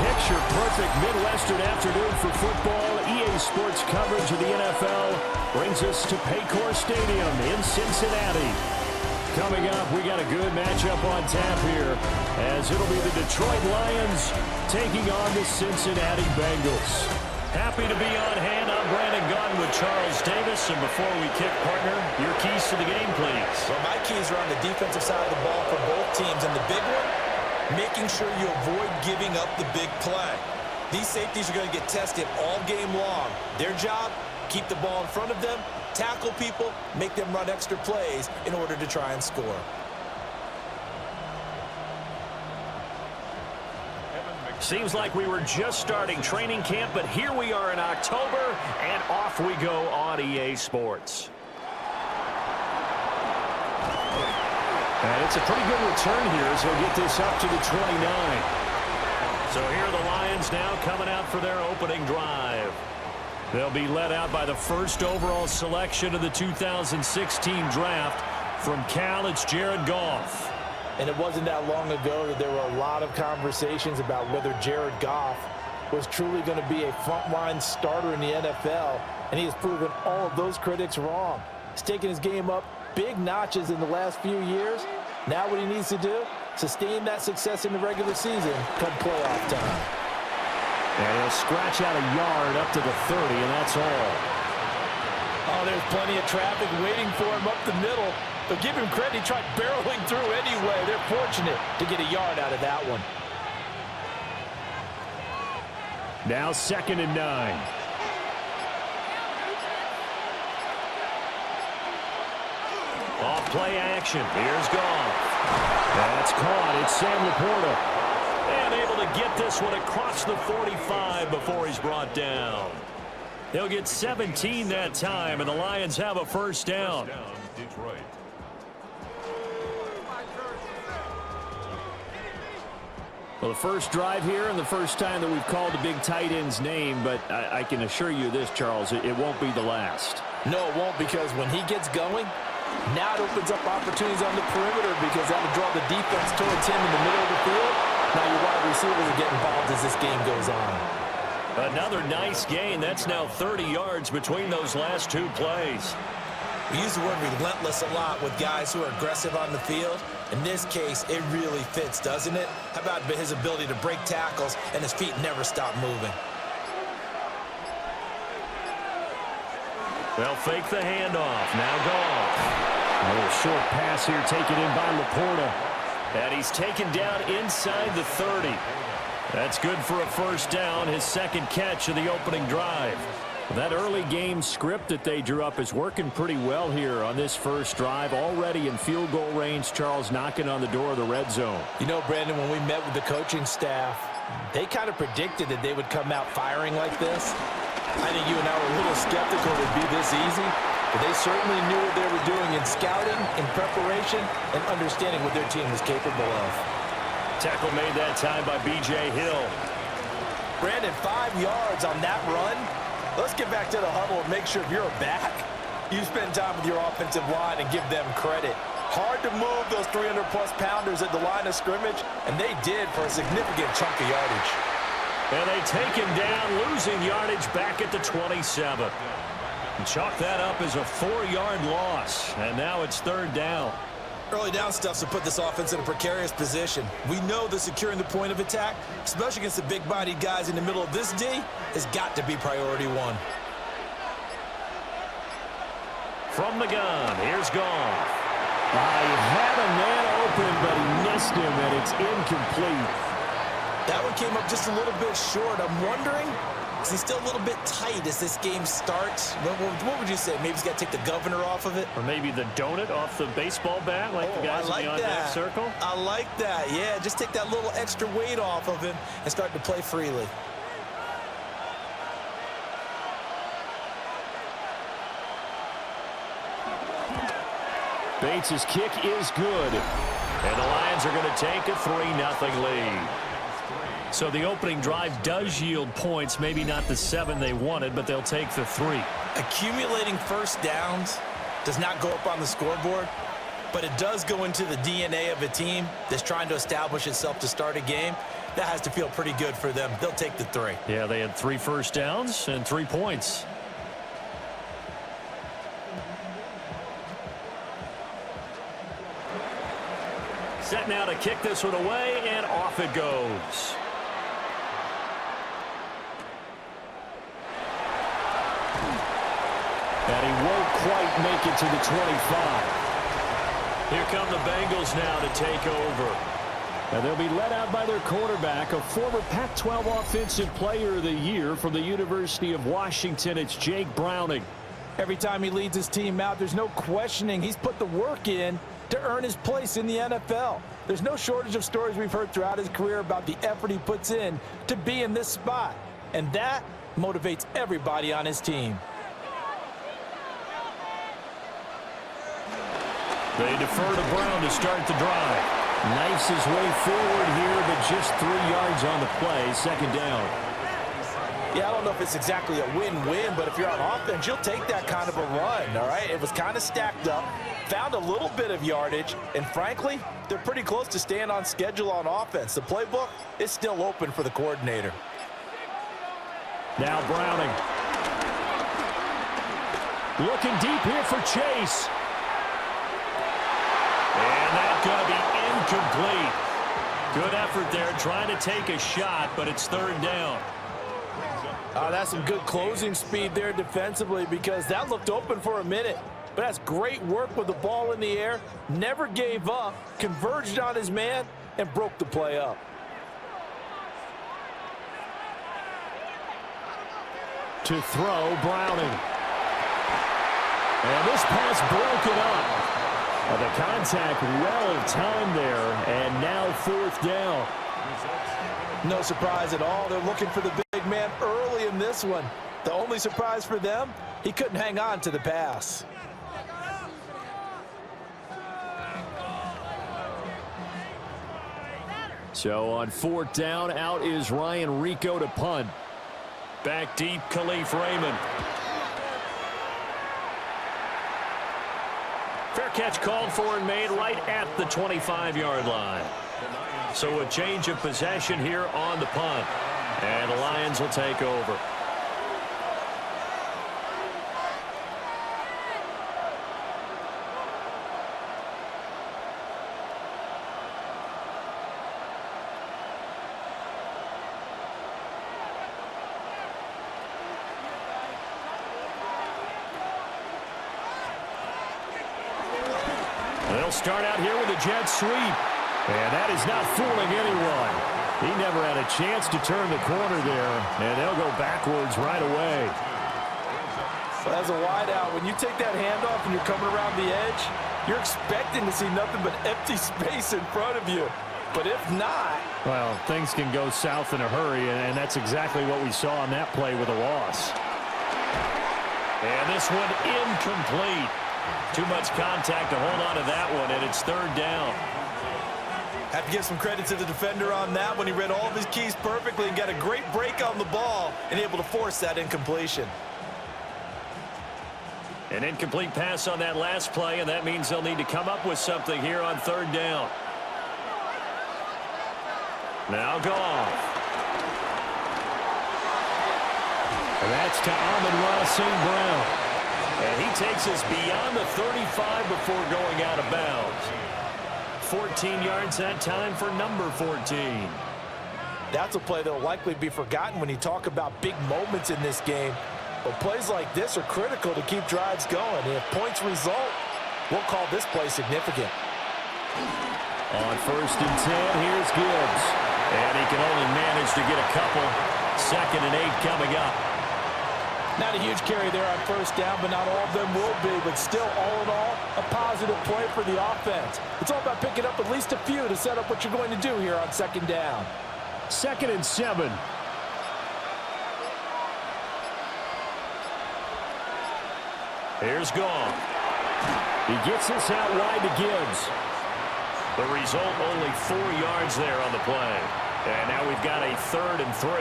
picture-perfect Midwestern afternoon for football. EA Sports coverage of the NFL brings us to Paycor Stadium in Cincinnati. Coming up, we got a good matchup on tap here, as it'll be the Detroit Lions taking on the Cincinnati Bengals. Happy to be on hand. I'm Brandon Gunn with Charles Davis. And before we kick, partner, your keys to the game, please. Well, my keys are on the defensive side of the ball for both teams. And the big one, making sure you avoid giving up the big play. These safeties are going to get tested all game long. Their job, keep the ball in front of them, tackle people, make them run extra plays in order to try and score. Seems like we were just starting training camp, but here we are in October, and off we go on EA Sports. And it's a pretty good return here as he'll get this up to the 29. So here are the Lions now coming out for their opening drive. They'll be led out by the first overall selection of the 2016 draft. From Cal, it's Jared Goff. And it wasn't that long ago that there were a lot of conversations about whether Jared Goff was truly going to be a frontline starter in the NFL, and he has proven all of those critics wrong. He's taken his game up big notches in the last few years. Now what he needs to do, sustain that success in the regular season come playoff time. And he'll scratch out a yard up to the 30, and that's all. Oh, there's plenty of traffic waiting for him up the middle. But give him credit, he tried barreling through anyway. They're fortunate to get a yard out of that one. Now 2nd and 9. Off play action. Here's Goff. That's caught. It's Sam Laporta. And able to get this one across the 45 before he's brought down. They'll get 17 that time, and the Lions have a first down. Detroit. Well, the first drive here and the first time that we've called the big tight end's name, but I can assure you this, Charles, it won't be the last. No, it won't, because when he gets going, now it opens up opportunities on the perimeter because that'll draw the defense towards him in the middle of the field. Now your wide receivers will get involved as this game goes on. Another nice gain. That's now 30 yards between those last two plays. We use the word relentless a lot with guys who are aggressive on the field. In this case, it really fits, doesn't it? How about his ability to break tackles and his feet never stop moving? They'll fake the handoff. Now Goff. A little short pass here taken in by Laporta. And he's taken down inside the 30. That's good for a first down, his second catch of the opening drive. That early game script that they drew up is working pretty well here on this first drive. Already in field goal range, Charles knocking on the door of the red zone. You know, Brandon, when we met with the coaching staff, they kind of predicted that they would come out firing like this. I think you and I were a little skeptical it would be this easy, but they certainly knew what they were doing in scouting, in preparation, and understanding what their team was capable of. Tackle made that time by B.J. Hill. Brandon, 5 yards on that run. Let's get back to the huddle and make sure if you're a back, you spend time with your offensive line and give them credit. Hard to move those 300-plus pounders at the line of scrimmage, and they did for a significant chunk of yardage. And they take him down, losing yardage back at the 27. And chalk that up as a 4-yard loss, and now it's 3rd down. Early down stuff to put this offense in a precarious position. We know that securing the point of attack, especially against the big-bodied guys in the middle of this D, has got to be priority one. From the gun, here's Goff. He had a man open, but he missed him, and it's incomplete. That one came up just a little bit short. I'm wondering, is he still a little bit tight as this game starts? What would you say? Maybe he's got to take the governor off of it? Or maybe the donut off the baseball bat, like the guys in the on-deck circle? I like that. Yeah, just take that little extra weight off of him and start to play freely. Bates' kick is good. And the Lions are going to take a 3-0 lead. So the opening drive does yield points, maybe not the 7 they wanted, but they'll take the 3. Accumulating first downs does not go up on the scoreboard, but it does go into the DNA of a team that's trying to establish itself to start a game. That has to feel pretty good for them. They'll take the 3. Yeah, they had 3 first downs and 3 points. Set now to kick this one away, and off it goes. And he won't quite make it to the 25. Here come the Bengals now to take over. And they'll be led out by their quarterback, a former Pac-12 Offensive Player of the Year from the University of Washington. It's Jake Browning. Every time he leads his team out, there's no questioning he's put the work in to earn his place in the NFL. There's no shortage of stories we've heard throughout his career about the effort he puts in to be in this spot. And that motivates everybody on his team. They defer to Brown to start the drive. Knifes his way forward here, but just 3 yards on the play. Second down. Yeah, I don't know if it's exactly a win-win, but if you're on offense, you'll take that kind of a run, all right? It was kind of stacked up, found a little bit of yardage, and frankly, they're pretty close to staying on schedule on offense. The playbook is still open for the coordinator. Now Browning. Looking deep here for Chase. And that's going to be incomplete. Good effort there trying to take a shot, but it's third down. That's some good closing speed there defensively because that looked open for a minute. But that's great work with the ball in the air. Never gave up, converged on his man, and broke the play up. To throw, Browning. And this pass broken up. The contact well timed there, and now fourth down. No surprise at all. They're looking for the big man early in this one. The only surprise for them, he couldn't hang on to the pass. So on fourth down, out is Ryan Rico to punt. Back deep, Khalif Raymond. Fair catch called for and made right at the 25-yard line. So a change of possession here on the punt. And the Lions will take over. They'll start out here with a jet sweep. And that is not fooling anyone. He never had a chance to turn the corner there. And they'll go backwards right away. Well, as a wideout, when you take that handoff and you're coming around the edge, you're expecting to see nothing but empty space in front of you. But if not... Well, things can go south in a hurry, and that's exactly what we saw on that play with a loss. And this one incomplete. Too much contact to hold on to that one, and it's third down. Have to give some credit to the defender on that when he read all of his keys perfectly and got a great break on the ball and able to force that incompletion. An incomplete pass on that last play, and that means they'll need to come up with something here on third down. Now Goff. And that's to Amon-Ra St. Brown. And he takes us beyond the 35 before going out of bounds. 14 yards that time for number 14. That's a play that will likely be forgotten when you talk about big moments in this game. But plays like this are critical to keep drives going. And if points result, we'll call this play significant. On first and 10, here's Gibbs. And he can only manage to get a couple. 2nd and 8 coming up. Not a huge carry there on first down, but not all of them will be. But still, all in all, a positive play for the offense. It's all about picking up at least a few to set up what you're going to do here on second down. 2nd and 7. Here's Goff. He gets this out wide to Gibbs. The result, only 4 yards there on the play. And now we've got a 3rd and 3.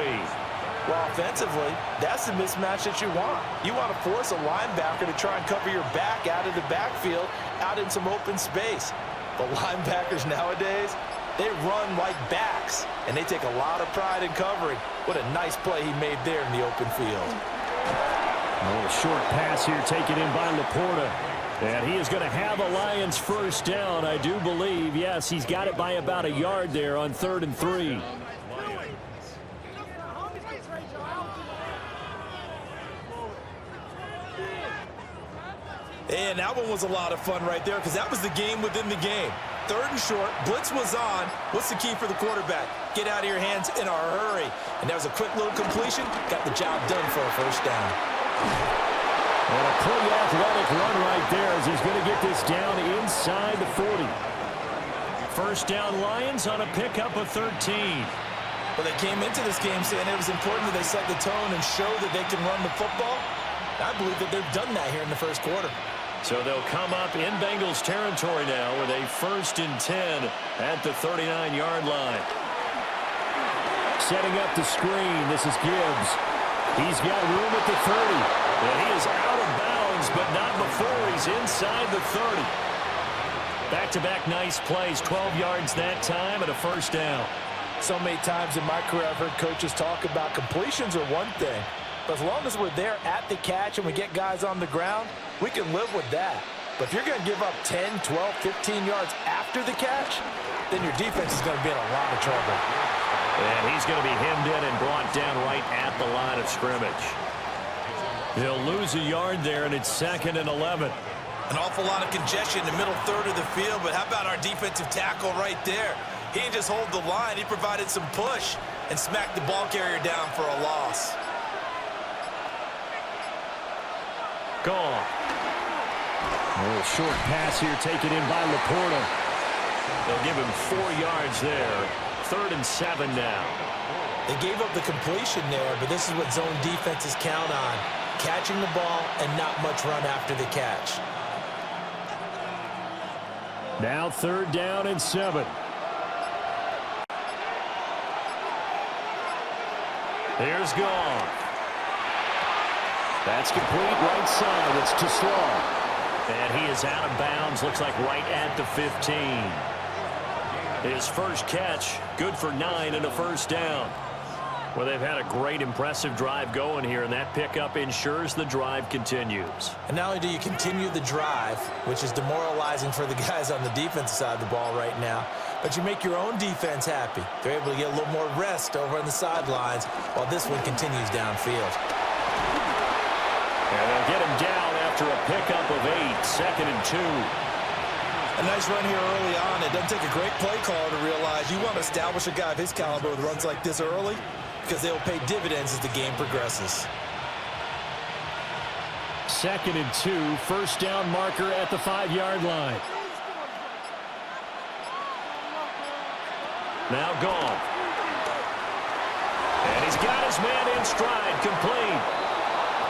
Well, offensively, that's the mismatch that you want. You want to force a linebacker to try and cover your back out of the backfield, out in some open space. But linebackers nowadays, They run like backs, and they take a lot of pride in covering. What a nice play he made there in the open field. A little short pass here taken in by Laporta. And he is going to have a Lions first down, I do believe. Yes, he's got it by about a yard there on 3rd and 3. And that one was a lot of fun right there because that was the game within the game. 3rd and short, blitz was on. What's the key for the quarterback? Get out of your hands in a hurry. And that was a quick little completion. Got the job done for a first down. And a pretty athletic run right there as he's going to get this down inside the 40. First down Lions on a pickup of 13. Well, they came into this game saying it was important that they set the tone and show that they can run the football. I believe that they've done that here in the first quarter. So they'll come up in Bengals territory now with a 1st and 10 at the 39-yard line. Setting up the screen, this is Gibbs. He's got room at the 30. And he is out of bounds, but not before he's inside the 30. Back-to-back nice plays, 12 yards that time and a first down. So many times in my career I've heard coaches talk about completions are one thing. But as long as we're there at the catch and we get guys on the ground, we can live with that. But if you're going to give up 10, 12, 15 yards after the catch, then your defense is going to be in a lot of trouble. And he's going to be hemmed in and brought down right at the line of scrimmage. He'll lose a yard there, and it's 2nd and 11. An awful lot of congestion in the middle third of the field, but how about our defensive tackle right there? He didn't just hold the line. He provided some push and smacked the ball carrier down for a loss. Gone. A little short pass here taken in by Laporta. They'll give him 4 yards there. 3rd and 7 now. They gave up the completion there, but this is what zone defenses count on. Catching the ball and not much run after the catch. Now 3rd down and 7. Here's Goff. That's complete right side. It's to Slaw. And he is out of bounds. Looks like right at the 15. His first catch, good for 9 and a first down. Well, they've had a great, impressive drive going here, and that pickup ensures the drive continues. And not only do you continue the drive, which is demoralizing for the guys on the defensive side of the ball right now, but you make your own defense happy. They're able to get a little more rest over on the sidelines while this one continues downfield. And they'll get him down after a pickup of 8, 2nd and 2. A nice run here early on. It doesn't take a great play caller to realize you want to establish a guy of his caliber with runs like this early because they will pay dividends as the game progresses. 2nd and 2, first down marker at the 5-yard line. Now gone. And he's got his man in stride, complete.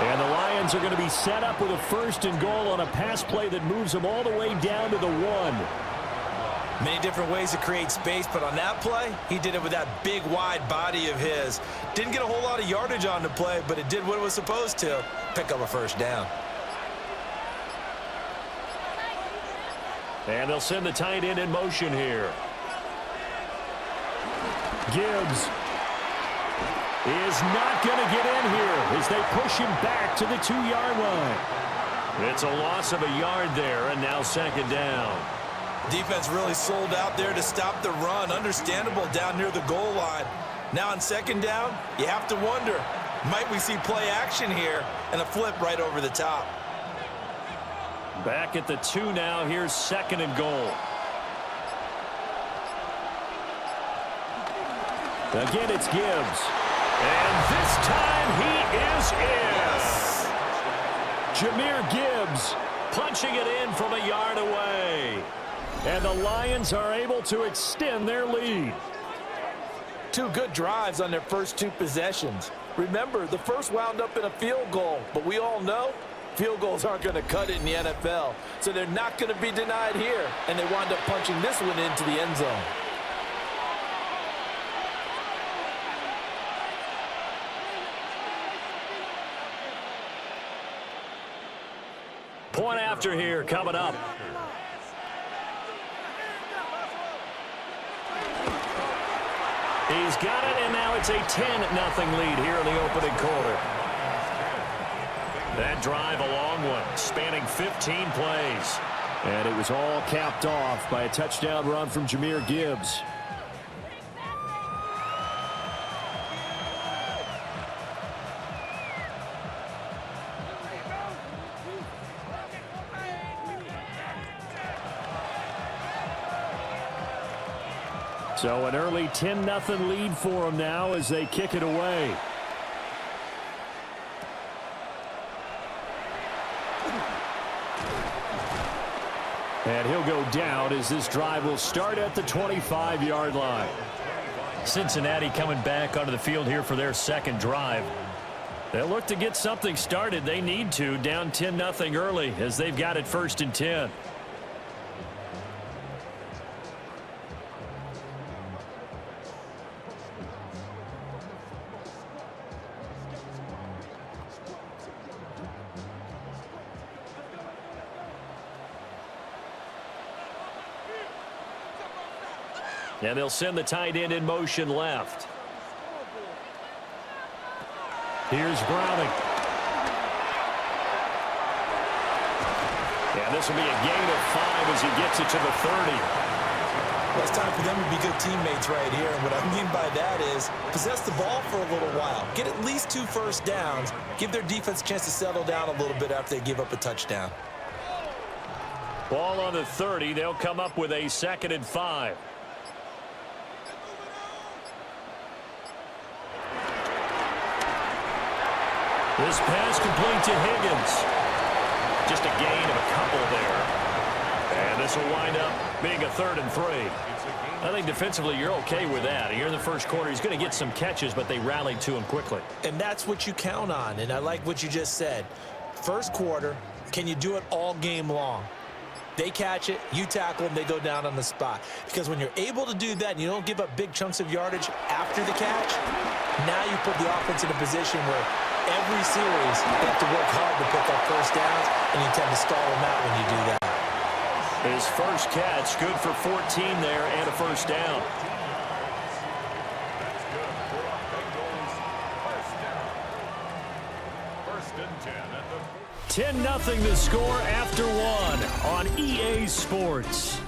And the Lions are going to be set up with a 1st and goal on a pass play that moves them all the way down to the 1. Many different ways to create space, but on that play, he did it with that big, wide body of his. Didn't get a whole lot of yardage on the play, but it did what it was supposed to, pick up a first down. And they'll send the tight end in motion here. Gibbs is not going to get in here as they push him back to the 2-yard line. It's a loss of a yard there, and now 2nd down. Defense really sold out there to stop the run. Understandable down near the goal line. Now on 2nd down, you have to wonder, might we see play action here and a flip right over the top? Back at the 2 now. Here's 2nd and goal. Again, it's Gibbs. And this time he is in. Yes. Jahmyr Gibbs punching it in from a yard away. And the Lions are able to extend their lead. 2 good drives on their first 2 possessions. Remember, the first wound up in a field goal, but we all know field goals aren't going to cut it in the NFL. So they're not going to be denied here, and they wound up punching this one into the end zone. Point after here coming up. He's got it, and now it's a 10-0 lead here in the opening quarter. That drive, a long one, spanning 15 plays. And it was all capped off by a touchdown run from Jahmyr Gibbs. So an early 10-0 lead for them now as they kick it away. And he'll go down as this drive will start at the 25-yard line. Cincinnati coming back onto the field here for their second drive. They'll look to get something started. They need to, down 10-0 early as they've got it 1st and 10. And they'll send the tight end in motion left. Here's Browning. And this will be a gain of 5 as he gets it to the 30. Well, it's time for them to be good teammates right here. And what I mean by that is possess the ball for a little while. Get at least 2 first downs. Give their defense a chance to settle down a little bit after they give up a touchdown. Ball on the 30. They'll come up with a 2nd and 5. This pass complete to Higgins. Just a gain of a couple there. And this will wind up being a 3rd and 3. I think defensively you're okay with that. Here in the first quarter, he's going to get some catches, but they rallied to him quickly. And that's what you count on, and I like what you just said. First quarter, can you do it all game long? They catch it, you tackle them, they go down on the spot. Because when you're able to do that and you don't give up big chunks of yardage after the catch, now you put the offense in a position where every series they have to work hard to pick up first downs, and you tend to stall them out when you do that. His first catch, good for 14 there and a first down. 10-0 the score after 1 on EA Sports.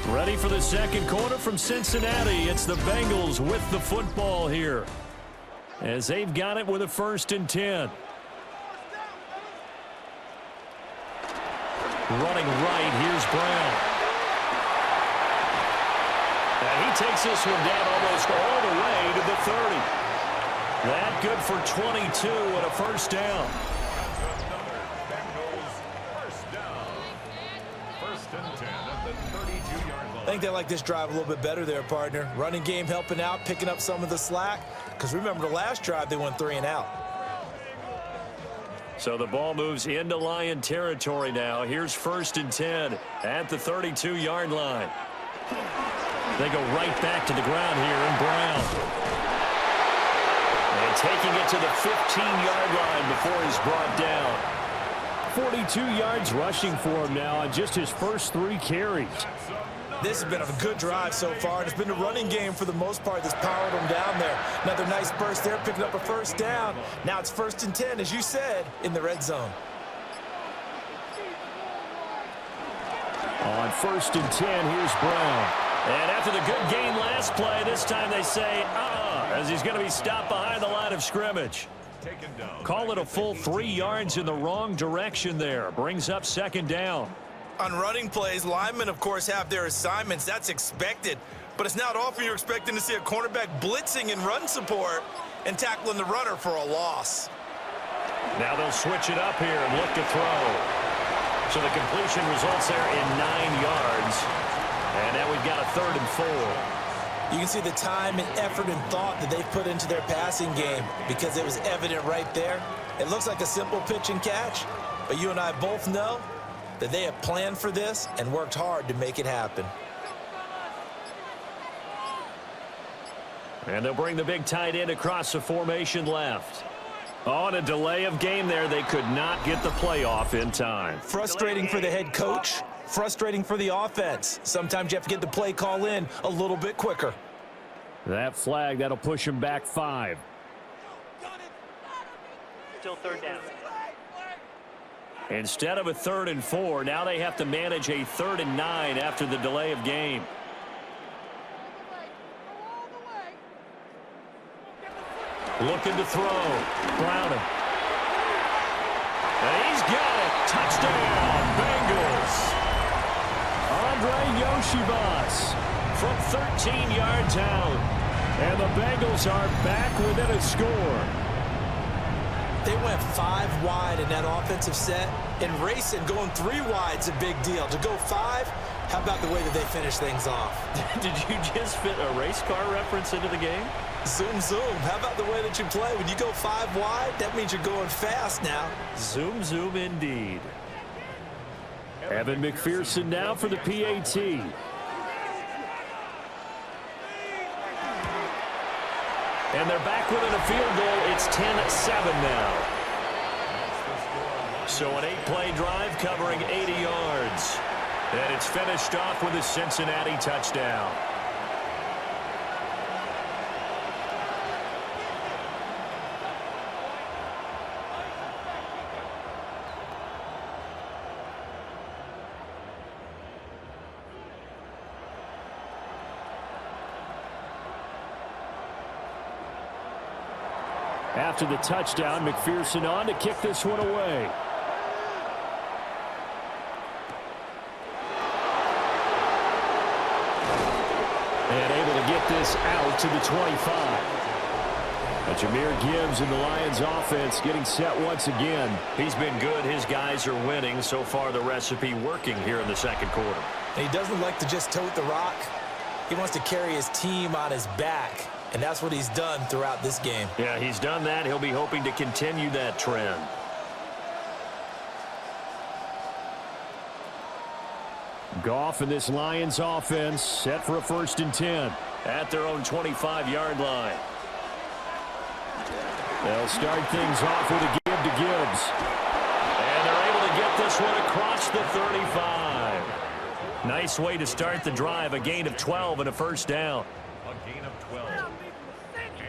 Ready for the second quarter from Cincinnati. It's the Bengals with the football here, as they've got it with a 1st and 10. Running right, here's Brown. And he takes this one down almost all the way to the 30. That good for 22 and a first down. I think they like this drive a little bit better there, partner. Running game helping out, picking up some of the slack. Because remember, the last drive, they went 3 and out. So the ball moves into Lion territory now. Here's 1st and 10 at the 32-yard line. They go right back to the ground here, and Brown. And taking it to the 15-yard line before he's brought down. 42 yards rushing for him now on just his first 3 carries. This has been a good drive so far. It's been a running game for the most part that's powered them down there. Another nice burst there, picking up a first down. Now it's 1st and 10, as you said, in the red zone. On 1st and 10, here's Brown. And after the good gain last play, this time they say, as he's going to be stopped behind the line of scrimmage. Call it a full 3 yards in the wrong direction there. Brings up 2nd down. On running plays, linemen, of course, have their assignments. That's expected. But it's not often you're expecting to see a cornerback blitzing in run support and tackling the runner for a loss. Now they'll switch it up here and look to throw. So the completion results there in 9 yards. And now we've got a 3rd and 4. You can see the time and effort and thought that they've put into their passing game because it was evident right there. It looks like a simple pitch and catch, but you and I both know that they have planned for this and worked hard to make it happen. And they'll bring the big tight end across the formation left. On a delay of game there, they could not get the playoff in time. Frustrating for the head coach Frustrating for the offense. Sometimes you have to get the play call in a little bit quicker. That flag, that'll push him back 5. Still third down. Instead of a 3rd and 4, now they have to manage a 3rd and 9 after the delay of game. Looking to throw. Browning. And he's got it. Touchdown, Bengals. Andre Yoshibas from 13 yards out. And the Bengals are back within a score. They went 5 wide in that offensive set, and racing going 3 wide's a big deal. To go 5, how about the way that they finish things off? Did you just fit a race car reference into the game? Zoom, zoom. How about the way that you play? When you go 5 wide, that means you're going fast now. Zoom, zoom indeed. Evan McPherson now for the PAT. And they're back within a field goal. It's 10-7 now. So an 8-play drive covering 80 yards. And it's finished off with a Cincinnati touchdown. After the touchdown, McPherson on to kick this one away. And able to get this out to the 25. Jameer Gibbs and the Lions offense getting set once again. He's been good. His guys are winning. So far, the recipe working here in the second quarter. And he doesn't like to just tote the rock. He wants to carry his team on his back. And that's what he's done throughout this game. Yeah, he's done that. He'll be hoping to continue that trend. Goff and this Lions offense set for a 1st and 10 at their own 25-yard line. They'll start things off with a give to Gibbs. And they're able to get this one across the 35. Nice way to start the drive. A gain of 12 and a 1st down. A gain of 12.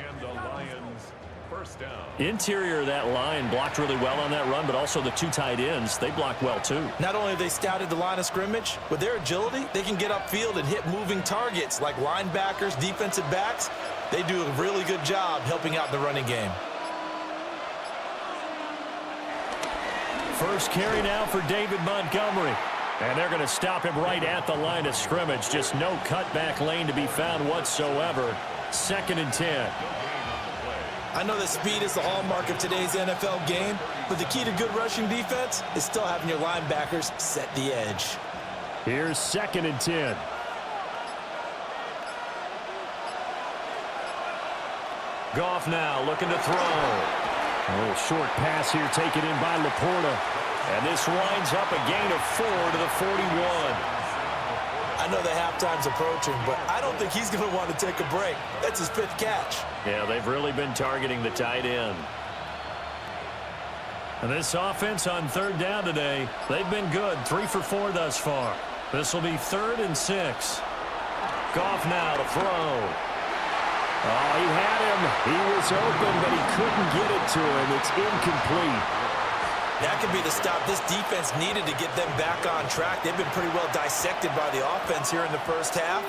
And the Lions first down. Interior of that line blocked really well on that run, but also the 2 tight ends, they blocked well too. Not only have they scouted the line of scrimmage, with their agility, they can get upfield and hit moving targets like linebackers, defensive backs. They do a really good job helping out the running game. First carry now for David Montgomery. And they're going to stop him right at the line of scrimmage. Just no cutback lane to be found whatsoever. 2nd and 10. I know that speed is the hallmark of today's NFL game, but the key to good rushing defense is still having your linebackers set the edge. Here's 2nd and 10. Goff now looking to throw. A little short pass here taken in by Laporta. And this winds up a gain of 4 to the 41. I know the halftime's approaching, but I don't think he's going to want to take a break. That's his 5th catch. Yeah, they've really been targeting the tight end. And this offense on 3rd down today, they've been good. 3 for 4 thus far. This will be 3rd and 6. Goff now to throw. Oh, he had him. He was open, but he couldn't get it to him. It's incomplete. That could be the stop this defense needed to get them back on track. They've been pretty well dissected by the offense here in the first half.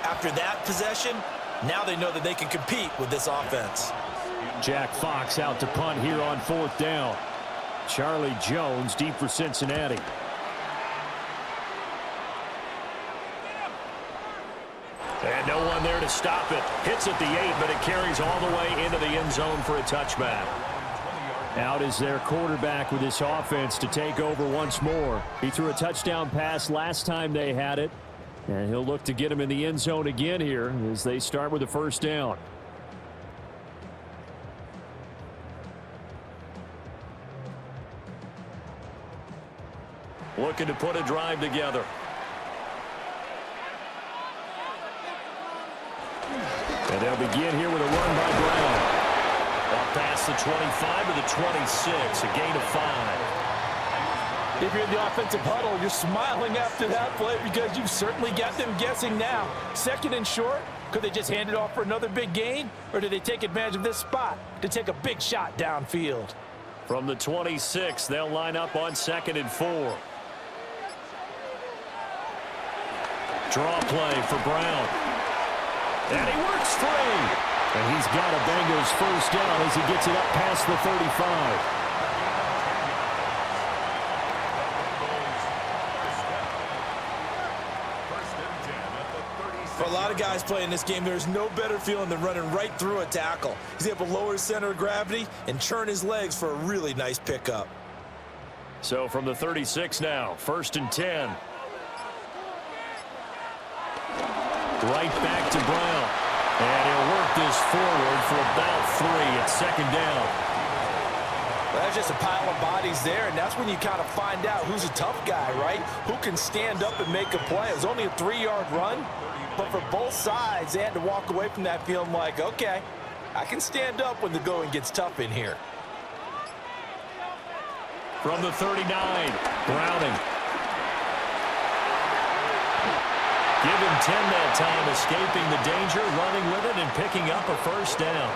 After that possession, now they know that they can compete with this offense. Jack Fox out to punt here on 4th down. Charlie Jones deep for Cincinnati. And no one there to stop it. Hits at the 8, but it carries all the way into the end zone for a touchback. Out is their quarterback with this offense to take over once more. He threw a touchdown pass last time they had it. And he'll look to get him in the end zone again here as they start with a 1st down. Looking to put a drive together. And they'll begin here with a run by Brown. Up past the 25 to the 26, a gain of 5. If you're in the offensive huddle, you're smiling after that play because you've certainly got them guessing now. Second and short, could they just hand it off for another big gain? Or do they take advantage of this spot to take a big shot downfield? From the 26, they'll line up on 2nd and 4. Draw play for Brown. And he works free. And he's got a Bengals first down as he gets it up past the 35. For a lot of guys playing this game, there's no better feeling than running right through a tackle. He's able to lower his center of gravity and churn his legs for a really nice pickup. So from the 36 now, 1st and 10. Right back to Brown. And he'll work this forward for about 3 at 2nd down. Well, that's just a pile of bodies there, and that's when you kind of find out who's a tough guy, right? Who can stand up and make a play. It was only a 3-yard run, but for both sides, they had to walk away from that feeling like, okay, I can stand up when the going gets tough in here. From the 39, Browning. Give him 10 that time, escaping the danger, running with it, and picking up a first down.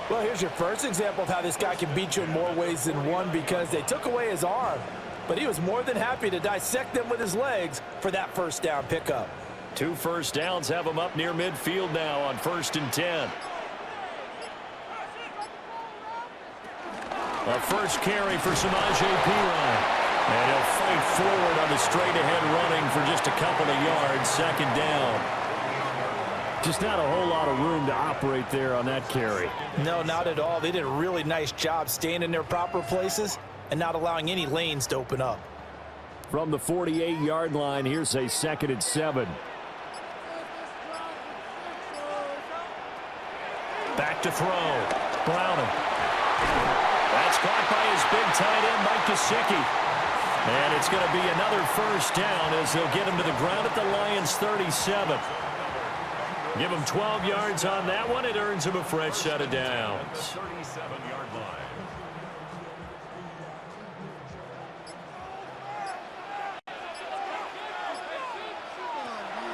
Well, here's your first example of how this guy can beat you in more ways than one because they took away his arm, but he was more than happy to dissect them with his legs for that first down pickup. 2 first downs have him up near midfield now on 1st and 10. A first carry for Samaje Perine. And he'll fight forward on the straight-ahead running for just a couple of yards, 2nd down. Just not a whole lot of room to operate there on that carry. No, not at all. They did a really nice job staying in their proper places and not allowing any lanes to open up. From the 48-yard line, here's a 2nd and 7. Back to throw. Browning. That's caught by his big tight end, Mike Gesicki. And it's going to be another first down as they'll get him to the ground at the Lions' 37. Give him 12 yards on that one. It earns him a fresh set of downs. 37-yard line.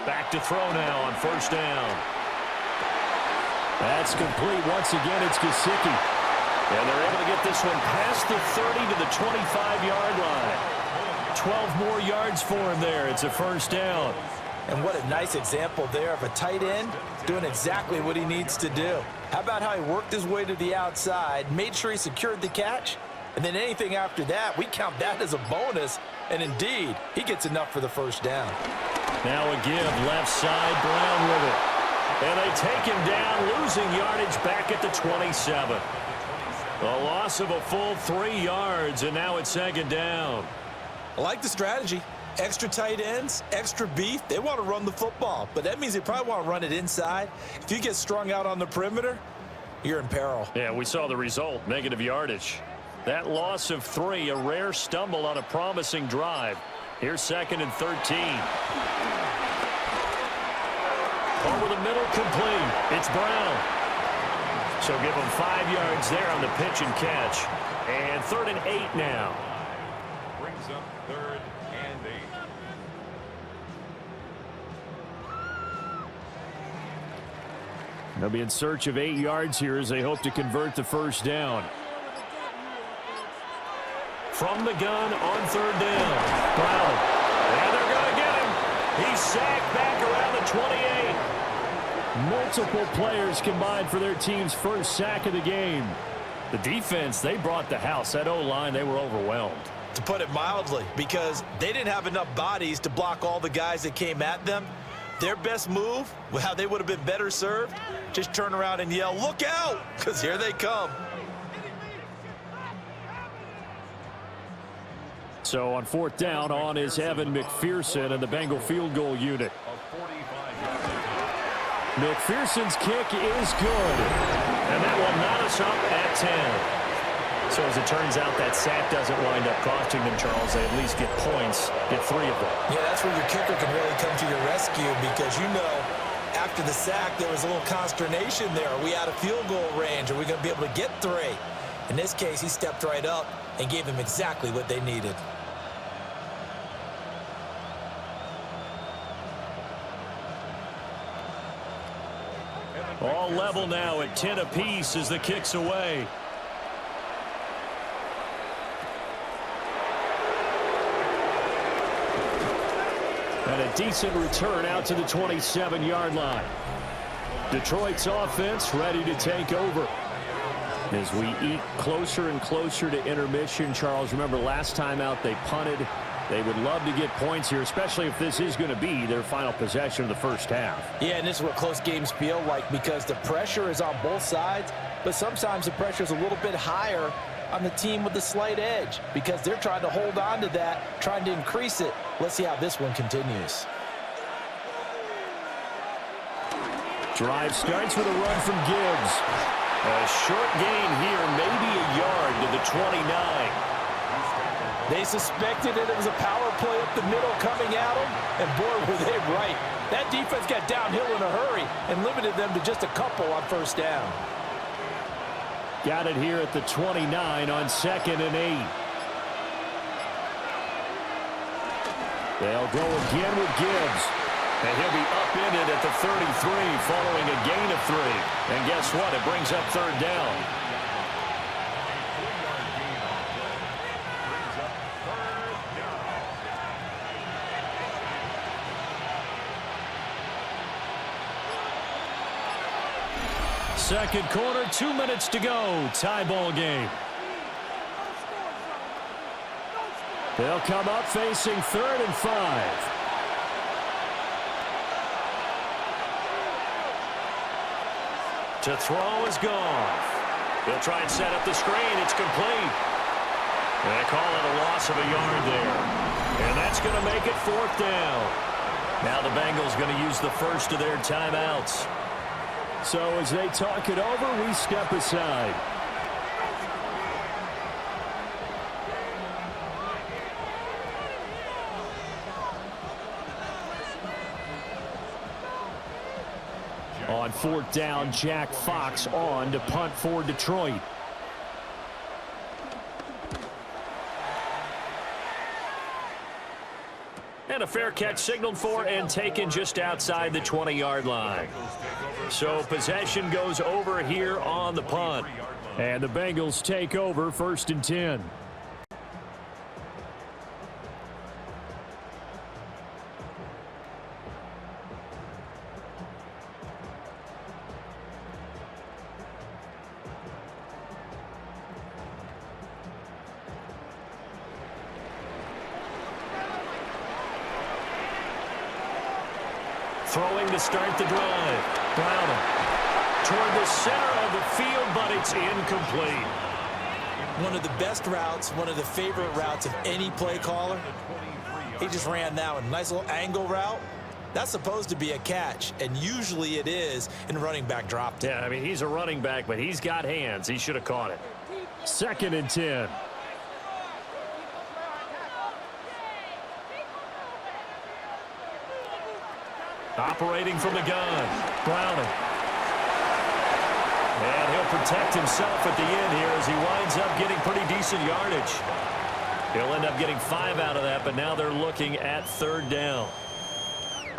Back to throw now on 1st down. That's complete. Once again, it's Gesicki. And they're able to get this one past the 30 to the 25-yard line. 12 more yards for him there. It's a first down. And what a nice example there of a tight end doing exactly what he needs to do. How about how he worked his way to the outside, made sure he secured the catch, and then anything after that, we count that as a bonus. And indeed, he gets enough for the first down. Now a give, left side, Brown with it. And they take him down, losing yardage back at the 27. A loss of a full 3 yards, and now it's 2nd down. I like the strategy. Extra tight ends, extra beef. They want to run the football, but that means they probably want to run it inside. If you get strung out on the perimeter, you're in peril. Yeah, we saw the result, negative yardage. That loss of 3, a rare stumble on a promising drive. Here's 2nd and 13. Over the middle, complete. It's Brown. So give him 5 yards there on the pitch and catch. And 3rd and 8 now. Brings up 3rd and 8. They'll be in search of 8 yards here as they hope to convert the first down. From the gun on 3rd down. Brown. And they're going to get him. He's sacked back around the 28. Multiple players combined for their team's first sack of the game. The defense, they brought the house. That O-line, they were overwhelmed. To put it mildly, because they didn't have enough bodies to block all the guys that came at them. Their best move, how they would have been better served, just turn around and yell, "Look out!" because here they come. So on 4th down, on is Evan McPherson and the Bengal field goal unit. McPherson's kick is good, and that will knot us up at 10. So as it turns out, that sack doesn't wind up costing them, Charles. They at least get points, get 3 of them. Yeah, that's where your kicker can really come to your rescue because, you know, after the sack, there was a little consternation there. Are we out of field goal range? Are we going to be able to get 3? In this case, he stepped right up and gave them exactly what they needed. All level now at 10 apiece as the kick's away. And a decent return out to the 27-yard line. Detroit's offense ready to take over. As we eat closer and closer to intermission, Charles, remember last time out they punted. They would love to get points here, especially if this is going to be their final possession of the first half. Yeah, and this is what close games feel like because the pressure is on both sides, but sometimes the pressure is a little bit higher on the team with the slight edge because they're trying to hold on to that, trying to increase it. Let's see how this one continues. Drive starts with a run from Gibbs. A short gain here, maybe a yard to the 29. They suspected it was a power play up the middle coming at them, and boy, were they right. That defense got downhill in a hurry and limited them to just a couple on first down. Got it here at the 29 on 2nd and 8. They'll go again with Gibbs. And he'll be upended at the 33 following a gain of 3. And guess what? It brings up 3rd down. Second quarter, 2 minutes to go. Tie ball game. They'll come up facing 3rd and 5. To throw is Goff. They'll try and set up the screen. It's complete. They call it a loss of a yard there. And that's going to make it 4th down. Now the Bengals going to use the first of their timeouts. So as they talk it over, we step aside. On 4th down, Jack Fox on to punt for Detroit. And a fair catch signaled for and taken just outside the 20-yard line. So possession goes over here on the punt. And the Bengals take over 1st and 10. Throwing to start the drive. Browning toward the center of the field, but it's incomplete. One of the best routes, one of the favorite routes of any play caller. He just ran now a nice little angle route. That's supposed to be a catch, and usually it is, and running back dropped it. Yeah, I mean, he's a running back, but he's got hands. He should have caught it. 2nd and 10. Operating from the gun. Browning. And he'll protect himself at the end here as he winds up getting pretty decent yardage. He'll end up getting 5 out of that, but now they're looking at 3rd down.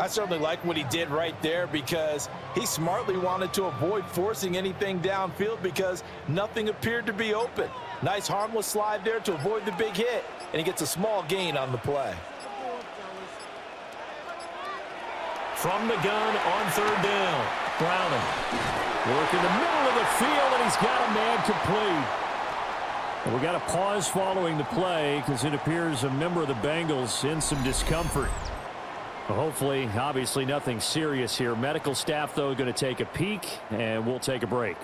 I certainly like what he did right there because he smartly wanted to avoid forcing anything downfield because nothing appeared to be open. Nice harmless slide there to avoid the big hit, and he gets a small gain on the play. From the gun on 3rd down. Browning. Work in the middle of the field, and he's got a man complete. And we got a pause following the play because it appears a member of the Bengals in some discomfort. Hopefully, obviously nothing serious here. Medical staff, though, going to take a peek, and we'll take a break.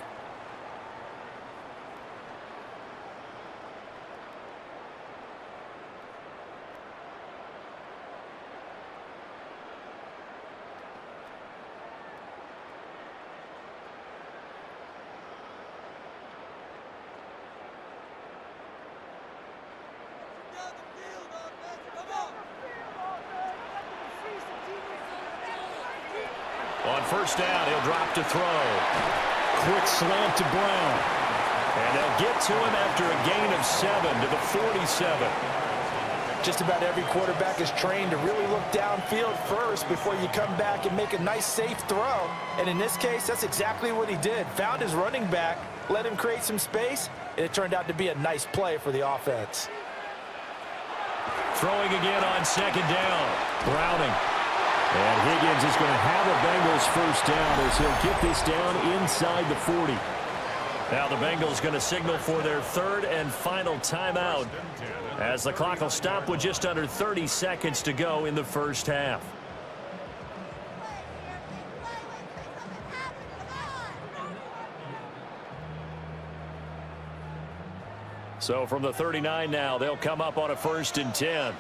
On 1st down, he'll drop to throw. Quick slant to Brown. And they'll get to him after a gain of 7 to the 47. Just about every quarterback is trained to really look downfield first before you come back and make a nice, safe throw. And in this case, that's exactly what he did. Found his running back, let him create some space, and it turned out to be a nice play for the offense. Throwing again on second down. Browning. And Higgins is going to have a Bengals first down as he'll get this down inside the 40. Now the Bengals going to signal for their third and final timeout as the clock will stop with just under 30 seconds to go in the first half. So from the 39 now, they'll come up on a 1st and 10.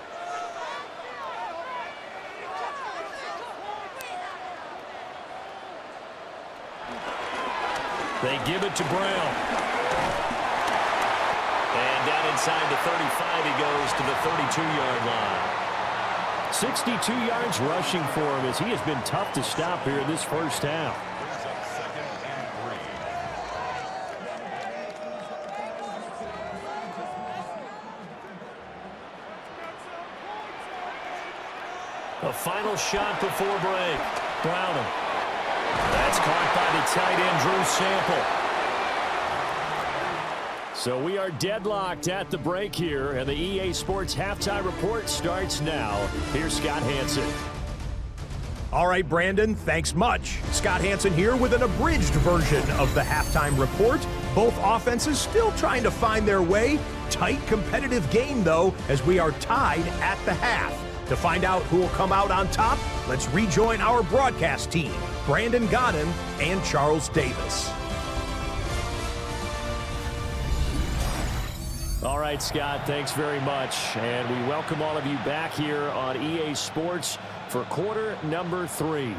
They give it to Brown. And down inside the 35, he goes to the 32-yard line. 62 yards rushing for him as he has been tough to stop here in this first half. A final shot before break. Browning. That's caught by the tight end, Drew Sample. So we are deadlocked at the break here, and the EA Sports Halftime Report starts now. Here's Scott Hanson. All right, Brandon, thanks much. Scott Hanson here with an abridged version of the Halftime Report. Both offenses still trying to find their way. Tight, competitive game, though, as we are tied at the half. To find out who will come out on top, let's rejoin our broadcast team, Brandon Godden and Charles Davis. All right, Scott, thanks very much. And we welcome all of you back here on EA Sports for quarter number 3.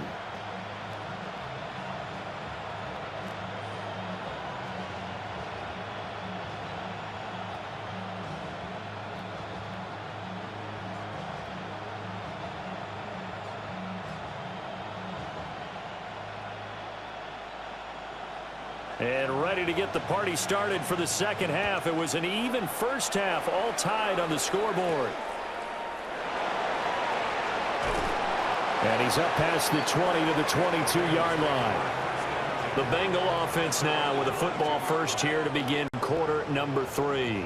And ready to get the party started for the second half. It was an even first half, all tied on the scoreboard. And he's up past the 20 to the 22-yard line. The Bengal offense now with a football first here to begin quarter number 3.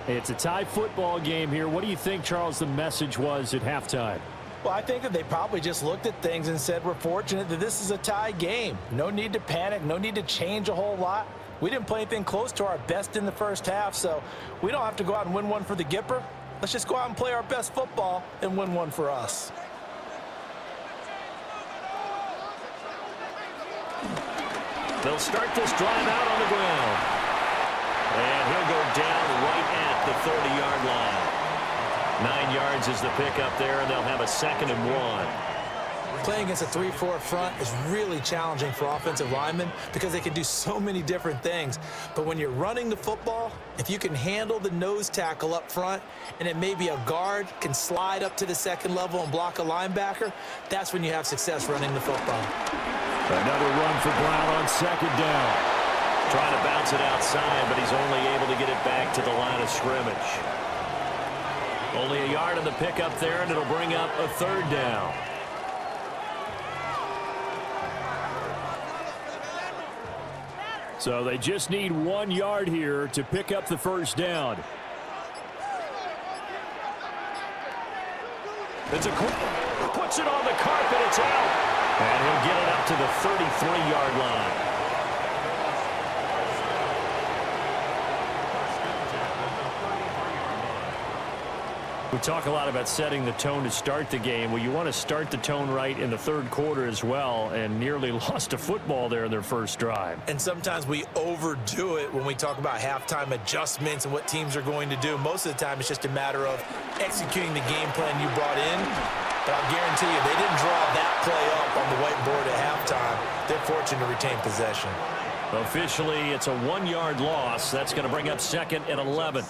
It's a tie football game here. What do you think, Charles, the message was at halftime? Well, I think that they probably just looked at things and said, we're fortunate that this is a tie game. No need to panic, no need to change a whole lot. We didn't play anything close to our best in the first half, so we don't have to go out and win one for the Gipper. Let's just go out and play our best football and win one for us. They'll start this drive out on the ground. And he'll go down right at the 30-yard line. 9 yards is the pickup there, and they'll have a 2nd and 1. Playing against a 3-4 front is really challenging for offensive linemen because they can do so many different things. But when you're running the football, if you can handle the nose tackle up front and it may be a guard can slide up to the second level and block a linebacker, that's when you have success running the football. Another run for Brown on 2nd down. Trying to bounce it outside, but he's only able to get it back to the line of scrimmage. Only a yard on the pickup there, and it'll bring up a 3rd down. So they just need 1 yard here to pick up the first down. It's a puts it on the carpet, it's out. And he'll get it up to the 33-yard line. We talk a lot about setting the tone to start the game. Well, you want to start the tone right in the third quarter as well, and nearly lost a football there in their first drive. And sometimes we overdo it when we talk about halftime adjustments and what teams are going to do. Most of the time, it's just a matter of executing the game plan you brought in. But I'll guarantee you, they didn't draw that play up on the whiteboard at halftime. They're fortunate to retain possession. Officially, it's a 1-yard loss. That's going to bring up 2nd and 11.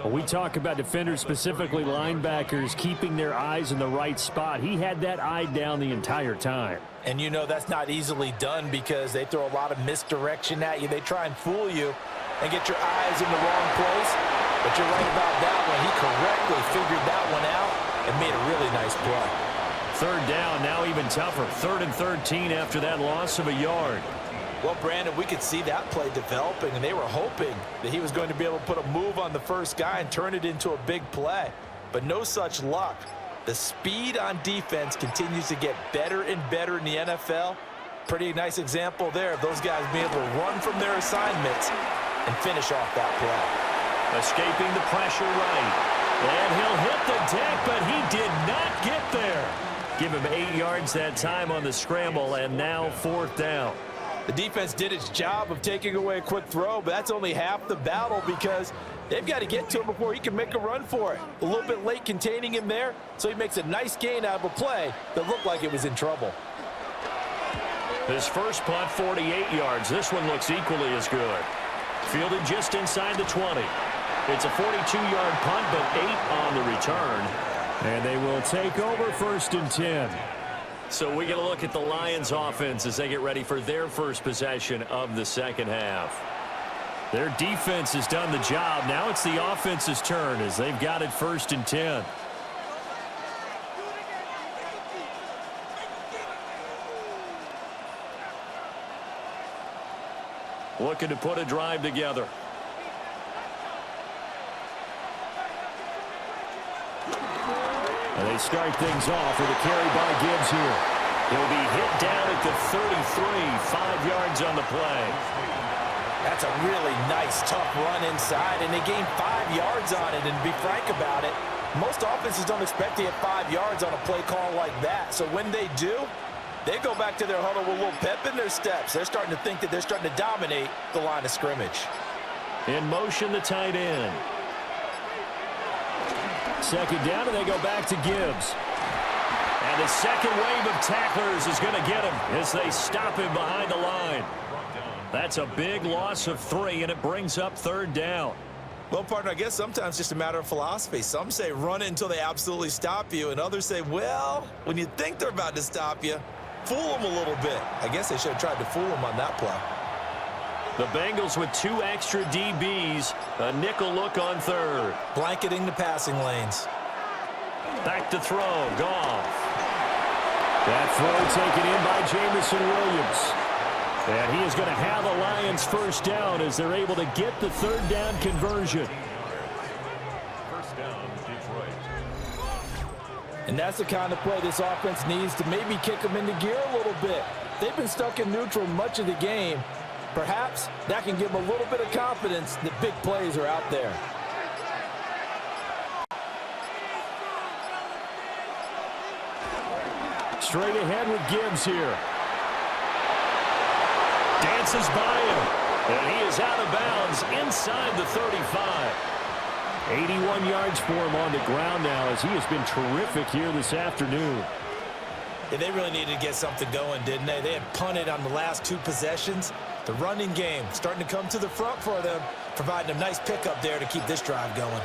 When we talk about defenders, specifically linebackers, keeping their eyes in the right spot, he had that eye down the entire time. And you know that's not easily done because they throw a lot of misdirection at you. They try and fool you and get your eyes in the wrong place. But you're right about that one. He correctly figured that one out and made a really nice play. Third down, now even tougher. 3rd and 13 after that loss of a yard. Well, Brandon, we could see that play developing, and they were hoping that he was going to be able to put a move on the first guy and turn it into a big play. But no such luck. The speed on defense continues to get better and better in the NFL. Pretty nice example there of those guys being able to run from their assignments and finish off that play. Escaping the pressure right. And he'll hit the deck, but he did not get there. Give him 8 yards that time on the scramble, and now 4th down. The defense did its job of taking away a quick throw, but that's only half the battle because they've got to get to him before he can make a run for it. A little bit late containing him there, so he makes a nice gain out of a play that looked like it was in trouble. His first punt, 48 yards. This one looks equally as good. Fielded just inside the 20. It's a 42-yard punt, but 8 on the return. And they will take over 1st and 10. So we get a look at the Lions offense as they get ready for their first possession of the second half. Their defense has done the job. Now it's the offense's turn as they've got it 1st and 10. Looking to put a drive together. And they start things off with a carry by Gibbs here. He'll be hit down at the 33, 5 yards on the play. That's a really nice, tough run inside, and they gained 5 yards on it. And to be frank about it, most offenses don't expect to get 5 yards on a play call like that. So when they do, they go back to their huddle with a little pep in their steps. They're starting to think that they're starting to dominate the line of scrimmage. In motion, the tight end. 2nd down, and they go back to Gibbs. And the second wave of tacklers is going to get him as they stop him behind the line. That's a big loss of 3, and it brings up 3rd down. Well, partner, I guess sometimes it's just a matter of philosophy. Some say run it until they absolutely stop you, and others say, well, when you think they're about to stop you, fool them a little bit. I guess they should have tried to fool them on that play. The Bengals with 2 extra DBs, a nickel look on 3rd. Blanketing the passing lanes. Back to throw, Goff. That throw taken in by Jamison Williams. And he is going to have the Lions 1st down as they're able to get the 3rd down conversion. 1st down, Detroit. And that's the kind of play this offense needs to maybe kick them into gear a little bit. They've been stuck in neutral much of the game. Perhaps that can give them a little bit of confidence that big plays are out there. Straight ahead with Gibbs here. Dances by him. And he is out of bounds inside the 35. 81 yards for him on the ground now as he has been terrific here this afternoon. Yeah, they really needed to get something going, didn't they? They had punted on the last 2 possessions. The running game starting to come to the front for them, providing a nice pickup there to keep this drive going.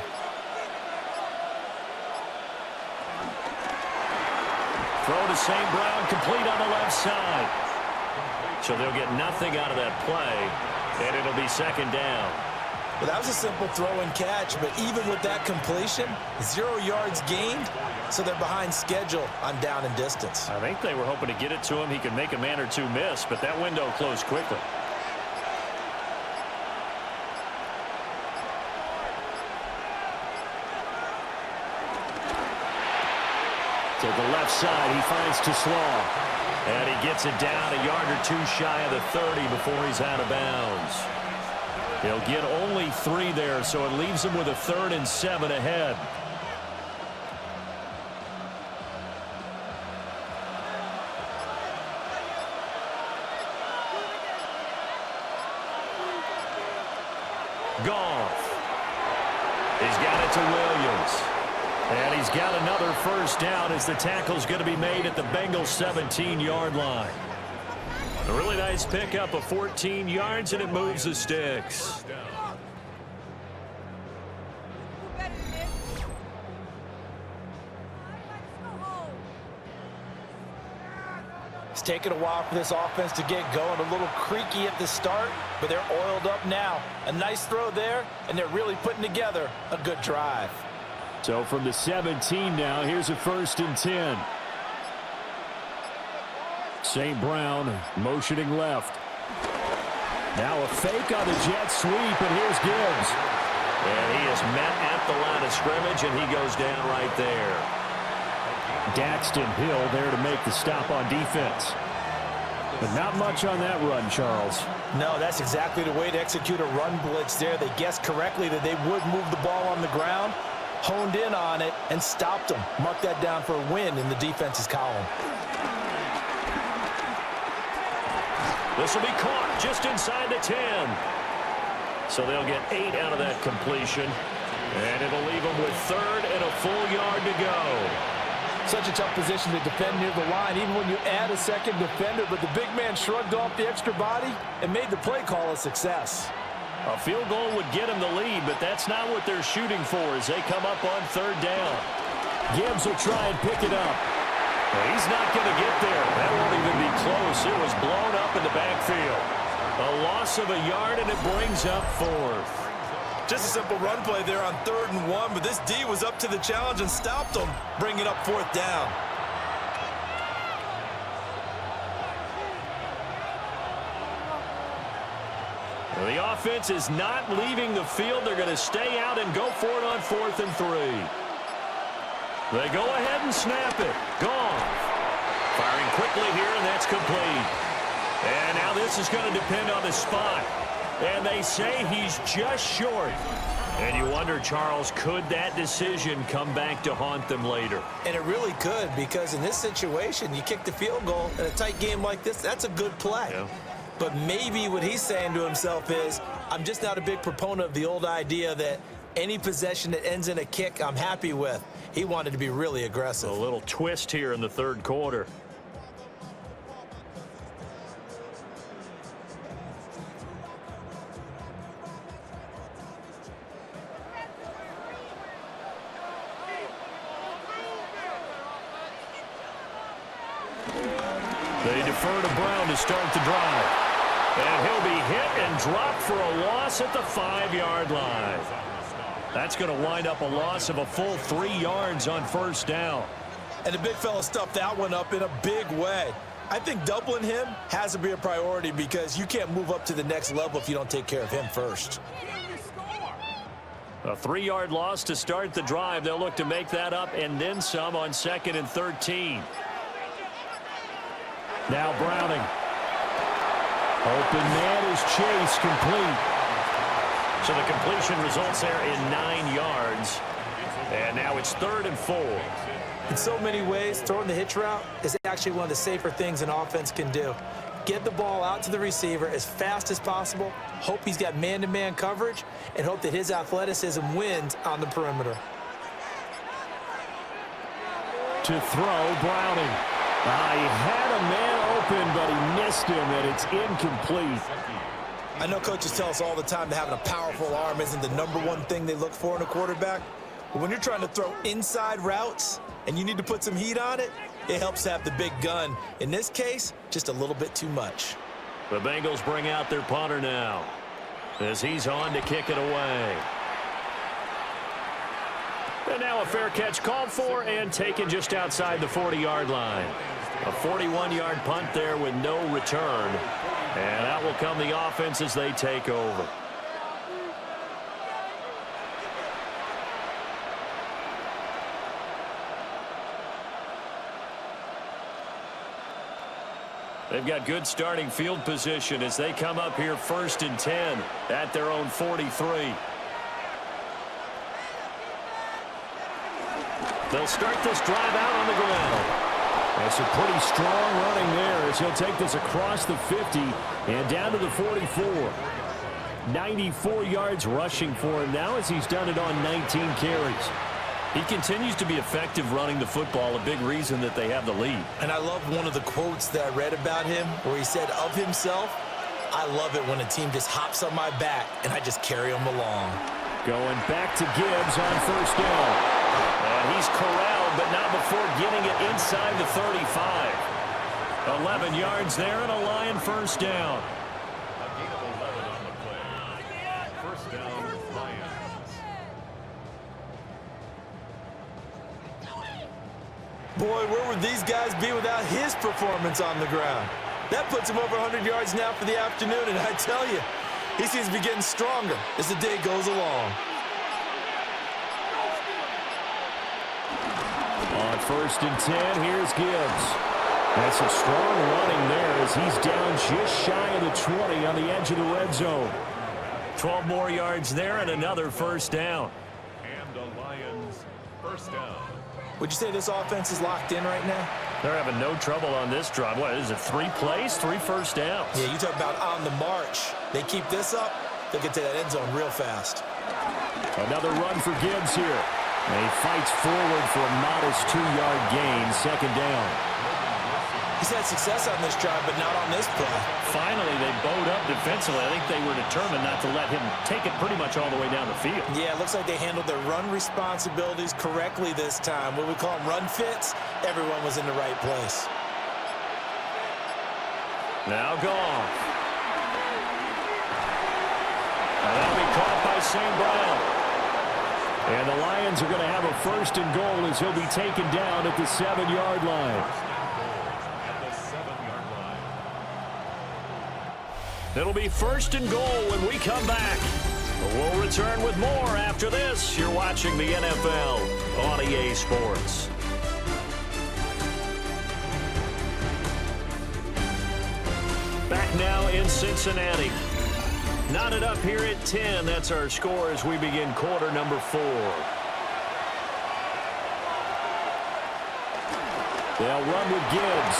Throw to St. Brown, complete on the left side. So they'll get nothing out of that play, and it'll be 2nd down. Well, that was a simple throw and catch, but even with that completion, 0 yards gained, so they're behind schedule on down and distance. I think they were hoping to get it to him. He could make a man or 2 miss, but that window closed quickly. To the left side, he finds Toussaint. And he gets it down a yard or 2 shy of the 30 before he's out of bounds. He'll get only 3 there, so it leaves him with a 3rd and 7 ahead. Goff. He's got it to Williams. And he's got another 1st down as the tackle's going to be made at the Bengals 17-yard line. A really nice pickup of 14 yards, and it moves the sticks. It's taken a while for this offense to get going. A little creaky at the start, but they're oiled up now. A nice throw there, and they're really putting together a good drive. So from the 17 now, here's a 1st and 10. St. Brown motioning left. Now a fake on the jet sweep, and here's Gibbs. And he is met at the line of scrimmage, and he goes down right there. Daxton Hill there to make the stop on defense. But not much on that run, Charles. No, that's exactly the way to execute a run blitz there. They guessed correctly that they would move the ball on the ground, honed in on it, and stopped them. Mark that down for a win in the defense's column. This will be caught just inside the 10. So they'll get 8 out of that completion. And it'll leave them with 3rd and a full yard to go. Such a tough position to defend near the line, even when you add a second defender. But the big man shrugged off the extra body and made the play call a success. A field goal would get them the lead, but that's not what they're shooting for as they come up on 3rd down. Gibbs will try and pick it up. He's not going to get there. That won't even be close. It was blown up in the backfield. A loss of a yard, and it brings up 4th. Just a simple run play there on 3rd and 1, but this D was up to the challenge and stopped them, bringing up 4th down. Well, the offense is not leaving the field. They're going to stay out and go for it on 4th and 3. They go ahead and snap it. Gone. Firing quickly here, and that's complete. And now this is going to depend on the spot. And they say he's just short. And you wonder, Charles, could that decision come back to haunt them later? And it really could, because in this situation, you kick the field goal in a tight game like this, that's a good play. Yeah. But maybe what he's saying to himself is, I'm just not a big proponent of the old idea that any possession that ends in a kick I'm happy with. He wanted to be really aggressive. A little twist here in the 3rd quarter. They defer to Brown to start the drive. And he'll be hit and dropped for a loss at the 5-yard line. That's going to wind up a loss of a full 3 yards on 1st down. And the big fella stuffed that one up in a big way. I think doubling him has to be a priority because you can't move up to the next level if you don't take care of him first. A 3-yard loss to start the drive. They'll look to make that up and then some on 2nd and 13. Now Browning. Open man is Chase, complete. So the completion results there in 9 yards. And now it's 3rd and 4. In so many ways, throwing the hitch route is actually one of the safer things an offense can do. Get the ball out to the receiver as fast as possible, hope he's got man-to-man coverage, and hope that his athleticism wins on the perimeter. To throw, Browning. He had a man open, but he missed him, and it's incomplete. I know coaches tell us all the time that having a powerful arm isn't the #1 thing they look for in a quarterback. But when you're trying to throw inside routes and you need to put some heat on it, it helps to have the big gun. In this case, just a little bit too much. The Bengals bring out their punter now as he's on to kick it away. And now a fair catch called for and taken just outside the 40-yard line. A 41-yard punt there with no return. And out will come the offense as they take over. They've got good starting field position as they come up here 1st and 10 at their own 43. They'll start this drive out on the ground. That's a pretty strong running there as he'll take this across the 50 and down to the 44. 94 yards rushing for him now as he's done it on 19 carries. He continues to be effective running the football, a big reason that they have the lead. And I love one of the quotes that I read about him where he said of himself, I love it when a team just hops on my back and I just carry them along. Going back to Gibbs on 1st down. And he's corralled, but not before getting it inside the 35. 11 yards there and a Lion first down. A gain of 11 on the play. First down, Lions. Boy, where would these guys be without his performance on the ground? That puts him over 100 yards now for the afternoon, and I tell you, he seems to be getting stronger as the day goes along. On 1st and 10, here's Gibbs. That's some strong running there as he's down just shy of the 20 on the edge of the red zone. 12 more yards there and another first down. And the Lions first down. Would you say this offense is locked in right now? They're having no trouble on this drive. What is it, 3 plays, 3 first downs? Yeah, you talk about on the march. They keep this up, they'll get to that end zone real fast. Another run for Gibbs here. And he fights forward for a modest 2-yard gain, 2nd down. He's had success on this drive, but not on this play. Finally, they bowed up defensively. I think they were determined not to let him take it pretty much all the way down the field. Yeah, it looks like they handled their run responsibilities correctly this time. What we call them run fits, everyone was in the right place. Now Goff. And that'll be caught by St. Brown. And the Lions are going to have a 1st and goal as he'll be taken down at the 7-yard line. At the 7-yard line. It'll be 1st and goal when we come back. We'll return with more after this. You're watching the NFL on EA Sports. Back now in Cincinnati. Knotted up here at 10. That's our score as we begin quarter number 4. They'll run with Gibbs.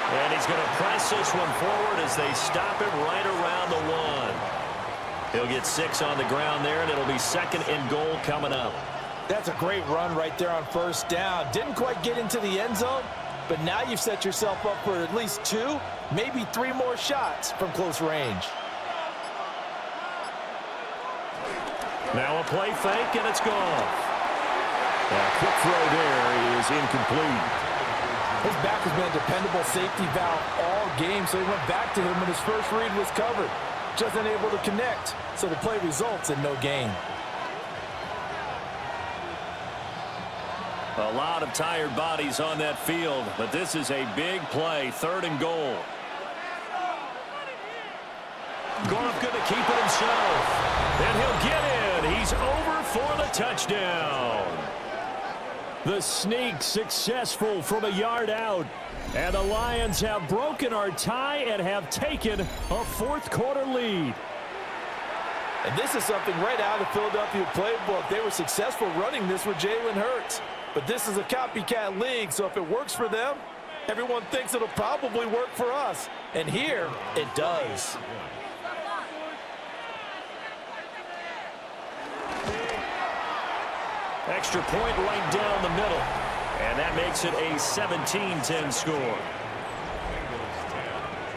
And he's going to press this one forward as they stop him right around the 1. He'll get 6 on the ground there, and it'll be 2nd and goal coming up. That's a great run right there on 1st down. Didn't quite get into the end zone, but now you've set yourself up for at least 2, maybe 3 more shots from close range. Now a play fake, and it's gone. A quick throw there is incomplete. His back has been a dependable safety valve all game, so he went back to him when his first read was covered. Just unable to connect, so the play results in no gain. A lot of tired bodies on that field, but this is a big play, 3rd and goal. Goff going to keep it himself. And he'll get in. He's over for the touchdown. The sneak successful from a yard out. And the Lions have broken our tie and have taken a 4th quarter lead. And this is something right out of the Philadelphia playbook. They were successful running this with Jalen Hurts. But this is a copycat league, so if it works for them, everyone thinks it'll probably work for us. And here, it does. Extra point right down the middle. And that makes it a 17-10 score.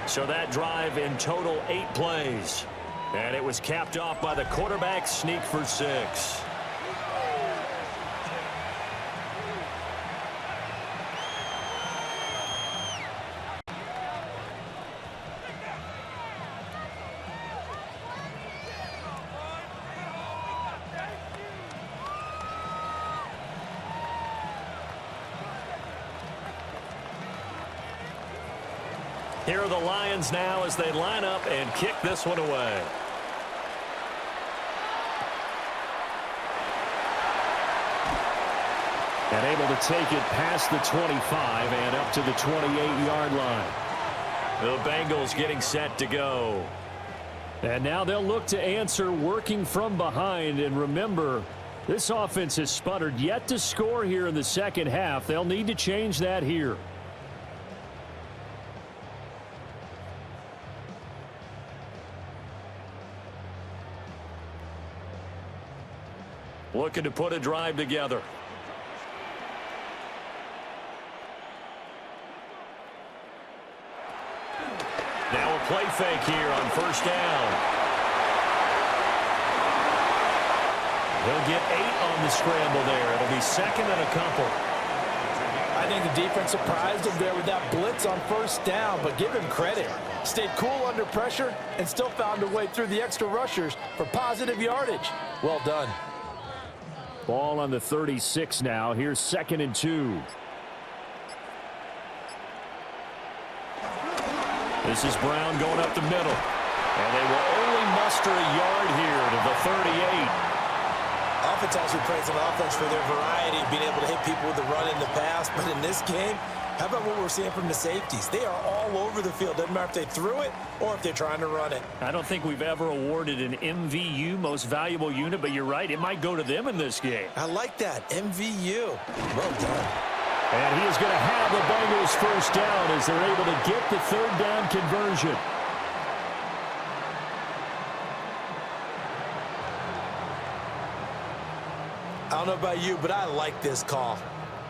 So that drive in total 8 plays. And it was capped off by the quarterback sneak for 6. Here are the Lions now as they line up and kick this one away. And able to take it past the 25 and up to the 28-yard line. The Bengals getting set to go. And now they'll look to answer working from behind. And remember, this offense has sputtered yet to score here in the second half. They'll need to change that here. Looking to put a drive together. Now a play fake here on 1st down. He'll get 8 on the scramble there. It'll be 2nd and a couple. I think the defense surprised him there with that blitz on first down, but give him credit. Stayed cool under pressure and still found a way through the extra rushers for positive yardage. Well done. Ball on the 36 now. Here's 2nd and 2. This is Brown going up the middle. And they will only muster a yard here to the 38. Oftentimes we praise an offense for their variety, being able to hit people with the run in the pass. But in this game, how about what we're seeing from the safeties? They are all over the field. Doesn't matter if they threw it or if they're trying to run it. I don't think we've ever awarded an MVU, most valuable unit, but you're right. It might go to them in this game. I like that. MVU. Well done. And he is going to have the Bengals first down as they're able to get the 3rd down conversion. I don't know about you, but I like this call.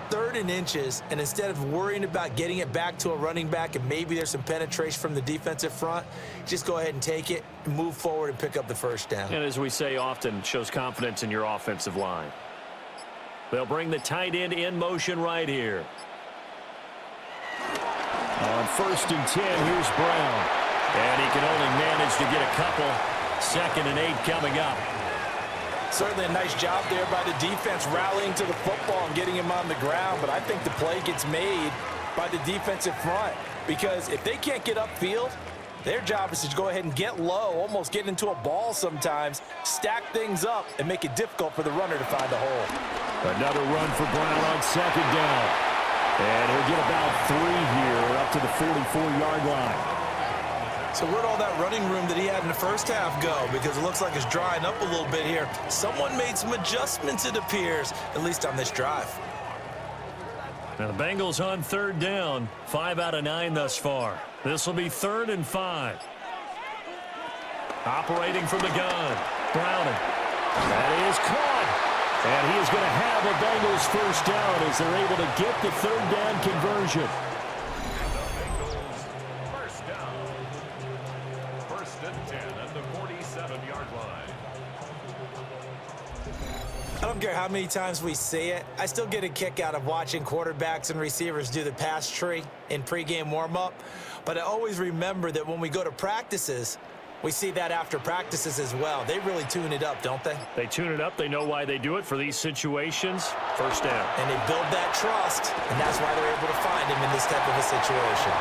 3rd and inches, and instead of worrying about getting it back to a running back and maybe there's some penetration from the defensive front, just go ahead and take it, move forward, and pick up the first down. And as we say often, shows confidence in your offensive line. They'll bring the tight end in motion right here. On 1st and 10, here's Brown. And he can only manage to get a couple. 2nd and 8 coming up. Certainly a nice job there by the defense rallying to the football and getting him on the ground, but I think the play gets made by the defensive front because if they can't get upfield, their job is to go ahead and get low, almost get into a ball sometimes, stack things up, and make it difficult for the runner to find a hole. Another run for Brown on 2nd down. And he'll get about 3 here up to the 44-yard line. So where'd all that running room that he had in the first half go? Because it looks like it's drying up a little bit here. Someone made some adjustments, it appears, at least on this drive. Now the Bengals on 3rd down, 5 out of 9 thus far. This will be 3rd and 5. Operating from the gun, Browning. That is caught. And he is going to have the Bengals first down as they're able to get the 3rd down conversion. I don't care how many times we see it. I still get a kick out of watching quarterbacks and receivers do the pass tree in pregame warm-up. But I always remember that when we go to practices, we see that after practices as well. They really tune it up, don't they? They tune it up. They know why they do it for these situations. First down. And they build that trust, and that's why they're able to find him in this type of a situation.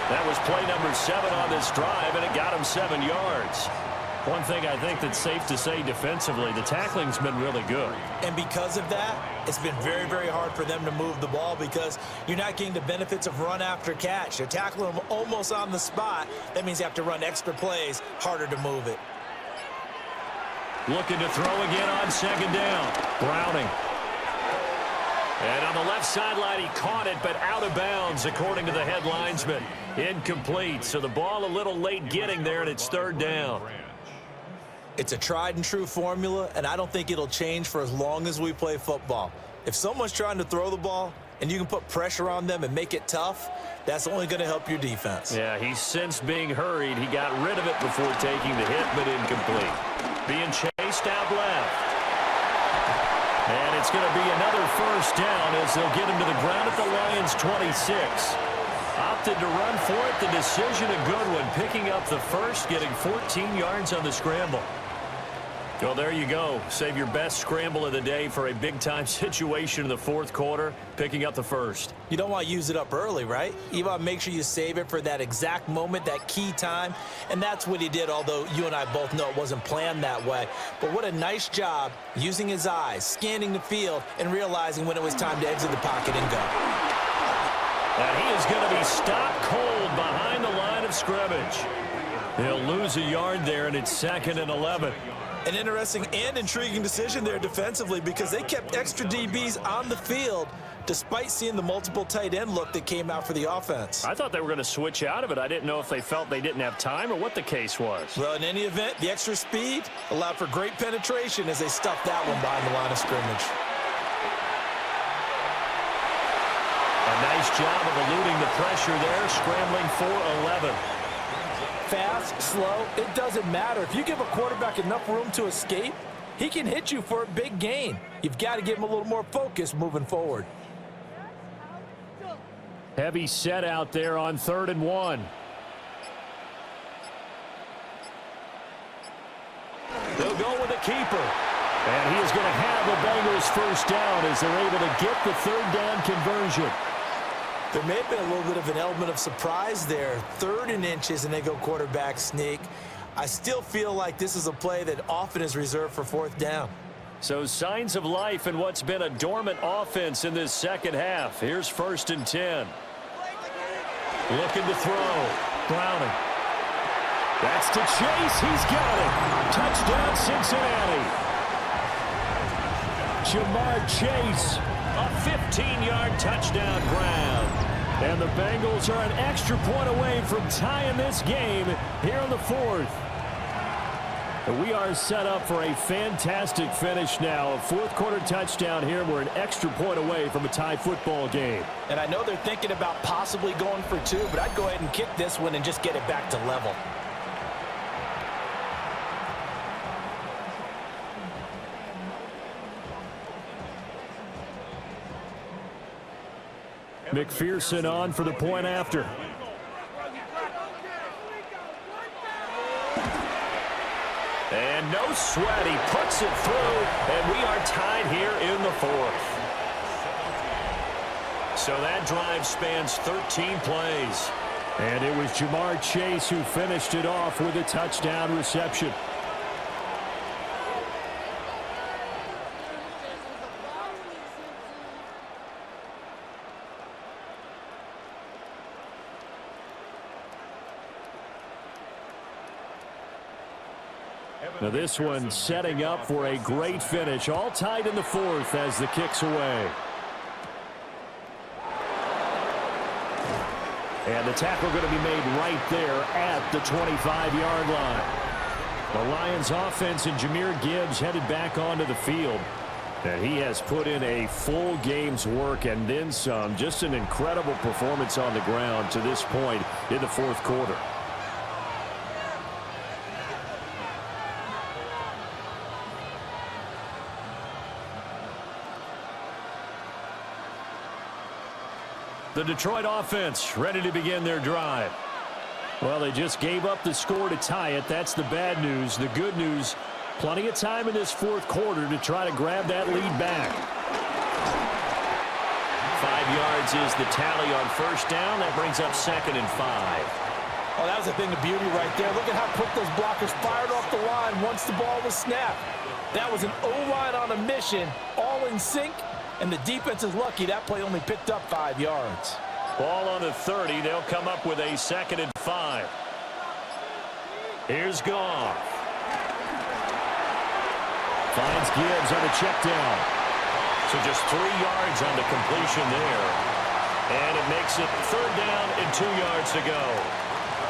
That was play number 7 on this drive, and it got him 7 yards. One thing I think that's safe to say defensively, the tackling's been really good. And because of that, it's been very, very hard for them to move the ball because you're not getting the benefits of run after catch. They're tackling them almost on the spot. That means you have to run extra plays, harder to move it. Looking to throw again on 2nd down. Browning. And on the left sideline, he caught it, but out of bounds, according to the head linesman. Incomplete, so the ball a little late getting there, and it's 3rd down. It's a tried and true formula, and I don't think it'll change for as long as we play football. If someone's trying to throw the ball and you can put pressure on them and make it tough, that's only going to help your defense. Yeah, he sensed being hurried. He got rid of it before taking the hit, but incomplete. Being chased out left. And it's going to be another first down as they'll get him to the ground at the Lions' 26. Opted to run for it. The decision a good one. Picking up the first, getting 14 yards on the scramble. Well, there you go. Save your best scramble of the day for a big-time situation in the 4th quarter, picking up the first. You don't want to use it up early, right? You want to make sure you save it for that exact moment, that key time, and that's what he did, although you and I both know it wasn't planned that way. But what a nice job using his eyes, scanning the field, and realizing when it was time to exit the pocket and go. And he is going to be stopped cold behind the line of scrimmage. He'll lose a yard there, and it's 2nd and 11. An interesting and intriguing decision there defensively because they kept extra DBs on the field despite seeing the multiple tight end look that came out for the offense. I thought they were going to switch out of it. I didn't know if they felt they didn't have time or what the case was. Well, in any event, the extra speed allowed for great penetration as they stuffed that one behind the line of scrimmage. A nice job of eluding the pressure there, scrambling for 11. Fast, slow, it doesn't matter. If you give a quarterback enough room to escape, he can hit you for a big gain. You've got to give him a little more focus moving forward. Heavy set out there on 3rd and 1. They'll go with a keeper. And he is going to have the Bengals first down as they're able to get the 3rd down conversion. There may have been a little bit of an element of surprise there. 3rd and inches, and they go quarterback sneak. I still feel like this is a play that often is reserved for 4th down. So signs of life in what's been a dormant offense in this second half. Here's 1st and 10. Looking to throw. Browning. That's to Chase. He's got it. Touchdown, Cincinnati. Jamar Chase, a 15-yard touchdown grab. And the Bengals are an extra point away from tying this game here in the 4th. We are set up for a fantastic finish now. A 4th quarter touchdown here. We're an extra point away from a tie football game. And I know they're thinking about possibly going for 2, but I'd go ahead and kick this one and just get it back to level. McPherson on for the point after. And no sweat. He puts it through, and we are tied here in the 4th. So that drive spans 13 plays. And it was Jamar Chase who finished it off with a touchdown reception. Now this one setting up for a great finish. All tied in the 4th as the kick's away. And the tackle going to be made right there at the 25-yard line. The Lions offense and Jahmyr Gibbs headed back onto the field. And he has put in a full game's work and then some. Just an incredible performance on the ground to this point in the 4th quarter. The Detroit offense ready to begin their drive. Well, they just gave up the score to tie it. That's the bad news. The good news, plenty of time in this 4th quarter to try to grab that lead back. 5 yards is the tally on 1st down. That brings up 2nd and 5. Oh, that was a thing of beauty right there. Look at how quick those blockers fired off the line once the ball was snapped. That was an O-line on a mission, all in sync. And the defense is lucky that play only picked up 5 yards. Ball on the 30. They'll come up with a 2nd and 5. Here's Goff. Finds Gibbs on the check down. So just 3 yards on the completion there. And it makes it 3rd down and 2 yards to go.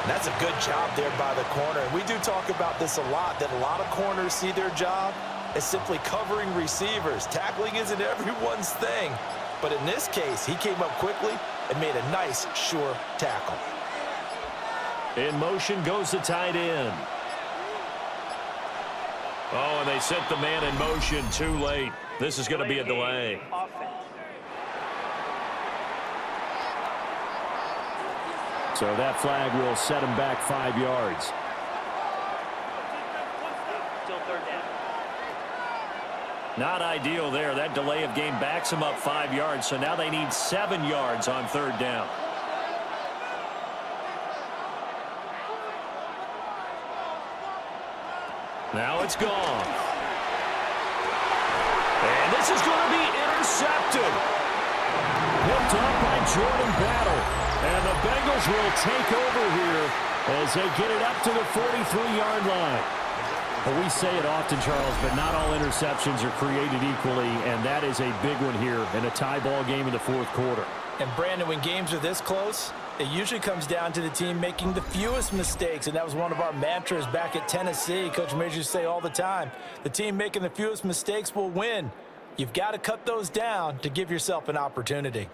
And that's a good job there by the corner. And we do talk about this a lot, that a lot of corners see their job as simply covering receivers. Tackling isn't everyone's thing. But in this case, he came up quickly and made a nice, sure tackle. In motion goes the tight end. Oh, and they sent the man in motion too late. This is going to be a delay. So that flag will set him back 5 yards. Still 3rd down. Not ideal there. That delay of game backs them up 5 yards. So now they need 7 yards on 3rd down. Now it's gone. And this is going to be intercepted. Picked up by Jordan Battle. And the Bengals will take over here as they get it up to the 43-yard line. Well, we say it often, Charles, but not all interceptions are created equally, and that is a big one here in a tie ball game in the 4th quarter. And, Brandon, when games are this close, it usually comes down to the team making the fewest mistakes, and that was one of our mantras back at Tennessee. Coach Majors used to say all the time, the team making the fewest mistakes will win. You've got to cut those down to give yourself an opportunity.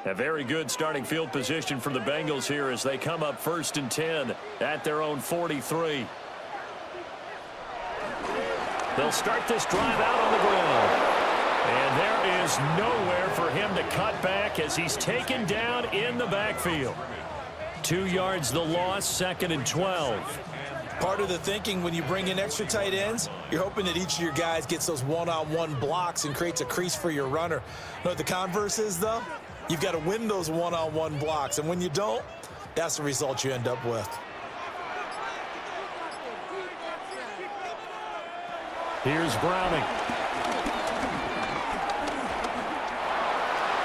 A very good starting field position for the Bengals here as they come up 1st and 10 at their own 43. They'll start this drive out on the ground. And there is nowhere for him to cut back as he's taken down in the backfield. 2 yards the loss, 2nd and 12. Part of the thinking when you bring in extra tight ends, you're hoping that each of your guys gets those one-on-one blocks and creates a crease for your runner. You know what the converse is, though? You've got to win those one-on-one blocks, and when you don't, that's the result you end up with. Here's Browning.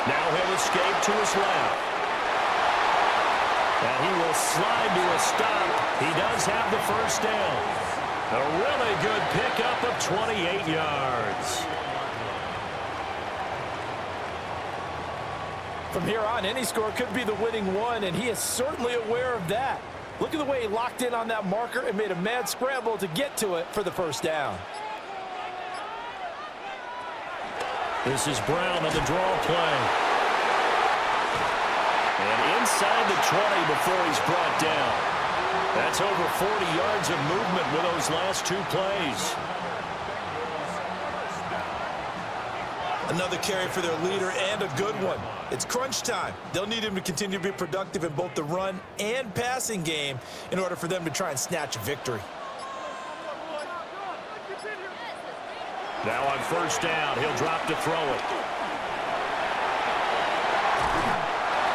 Now he'll escape to his left. And he will slide to a stop. He does have the first down. A really good pickup of 28 yards. From here on, any score could be the winning one, and he is certainly aware of that. Look at the way he locked in on that marker and made a mad scramble to get to it for the first down. This is Brown on the draw play. And inside the 20 before he's brought down. That's over 40 yards of movement with those last 2 plays. Another carry for their leader and a good one. It's crunch time. They'll need him to continue to be productive in both the run and passing game in order for them to try and snatch a victory. Now on first down, he'll drop to throw it.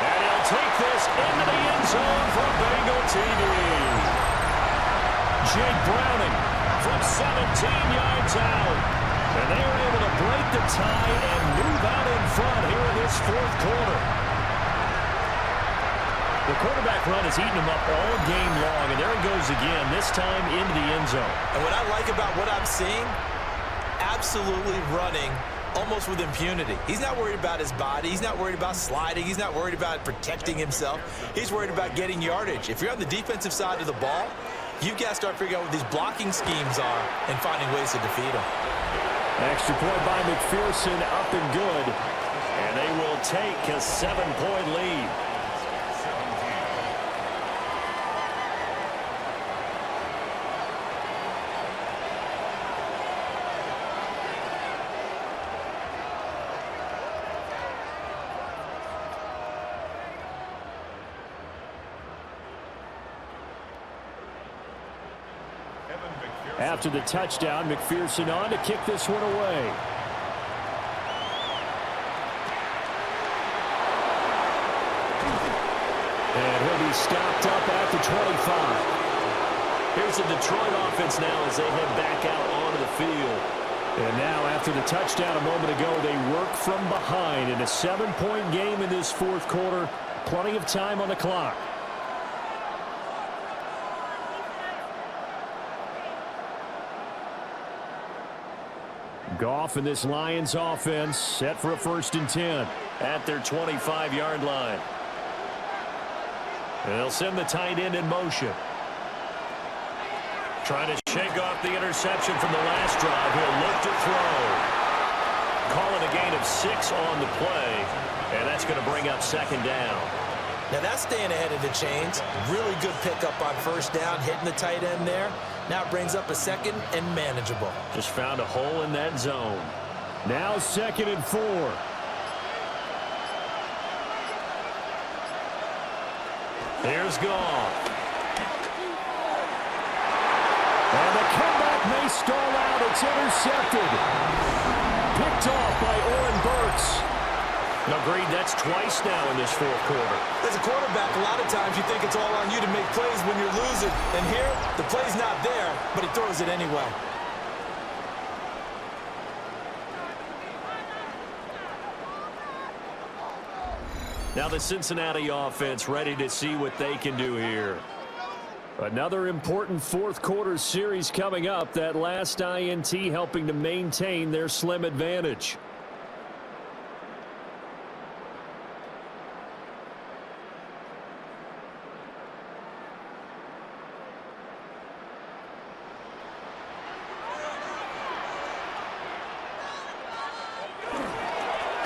And he'll take this into the end zone for Bengal TV. Jake Browning from 17 yards out. And they are able to break the tie and move out in front here in this 4th quarter. The quarterback run has eaten him up all game long, and there he goes again, this time into the end zone. And what I like about what I'm seeing, absolutely running almost with impunity. He's not worried about his body. He's not worried about sliding. He's not worried about protecting himself. He's worried about getting yardage. If you're on the defensive side of the ball, you've got to start figuring out what these blocking schemes are and finding ways to defeat them. Extra point by McPherson, up and good. And they will take a 7-point lead. After the touchdown, McPherson on to kick this one away. And he'll be stopped up at the 25. Here's the Detroit offense now as they head back out onto the field. And now after the touchdown a moment ago, they work from behind in a 7-point game in this 4th quarter. Plenty of time on the clock. Goff and this Lions offense set for a 1st and 10 at their 25-yard line. And they'll send the tight end in motion. Trying to shake off the interception from the last drive. He'll look to throw. Calling a gain of 6 on the play. And that's going to bring up 2nd down. Now that's staying ahead of the chains. Really good pickup on first down, hitting the tight end there. Now it brings up a 2nd and manageable. Just found a hole in that zone. Now 2nd and 4. Here's Goff. And the comeback may stall out. It's intercepted. Picked off by Oren Burks. Agreed, that's twice now in this 4th quarter. As a quarterback, a lot of times you think it's all on you to make plays when you're losing. And here, the play's not there, but he throws it anyway. Now the Cincinnati offense ready to see what they can do here. Another important 4th quarter series coming up. That last INT helping to maintain their slim advantage.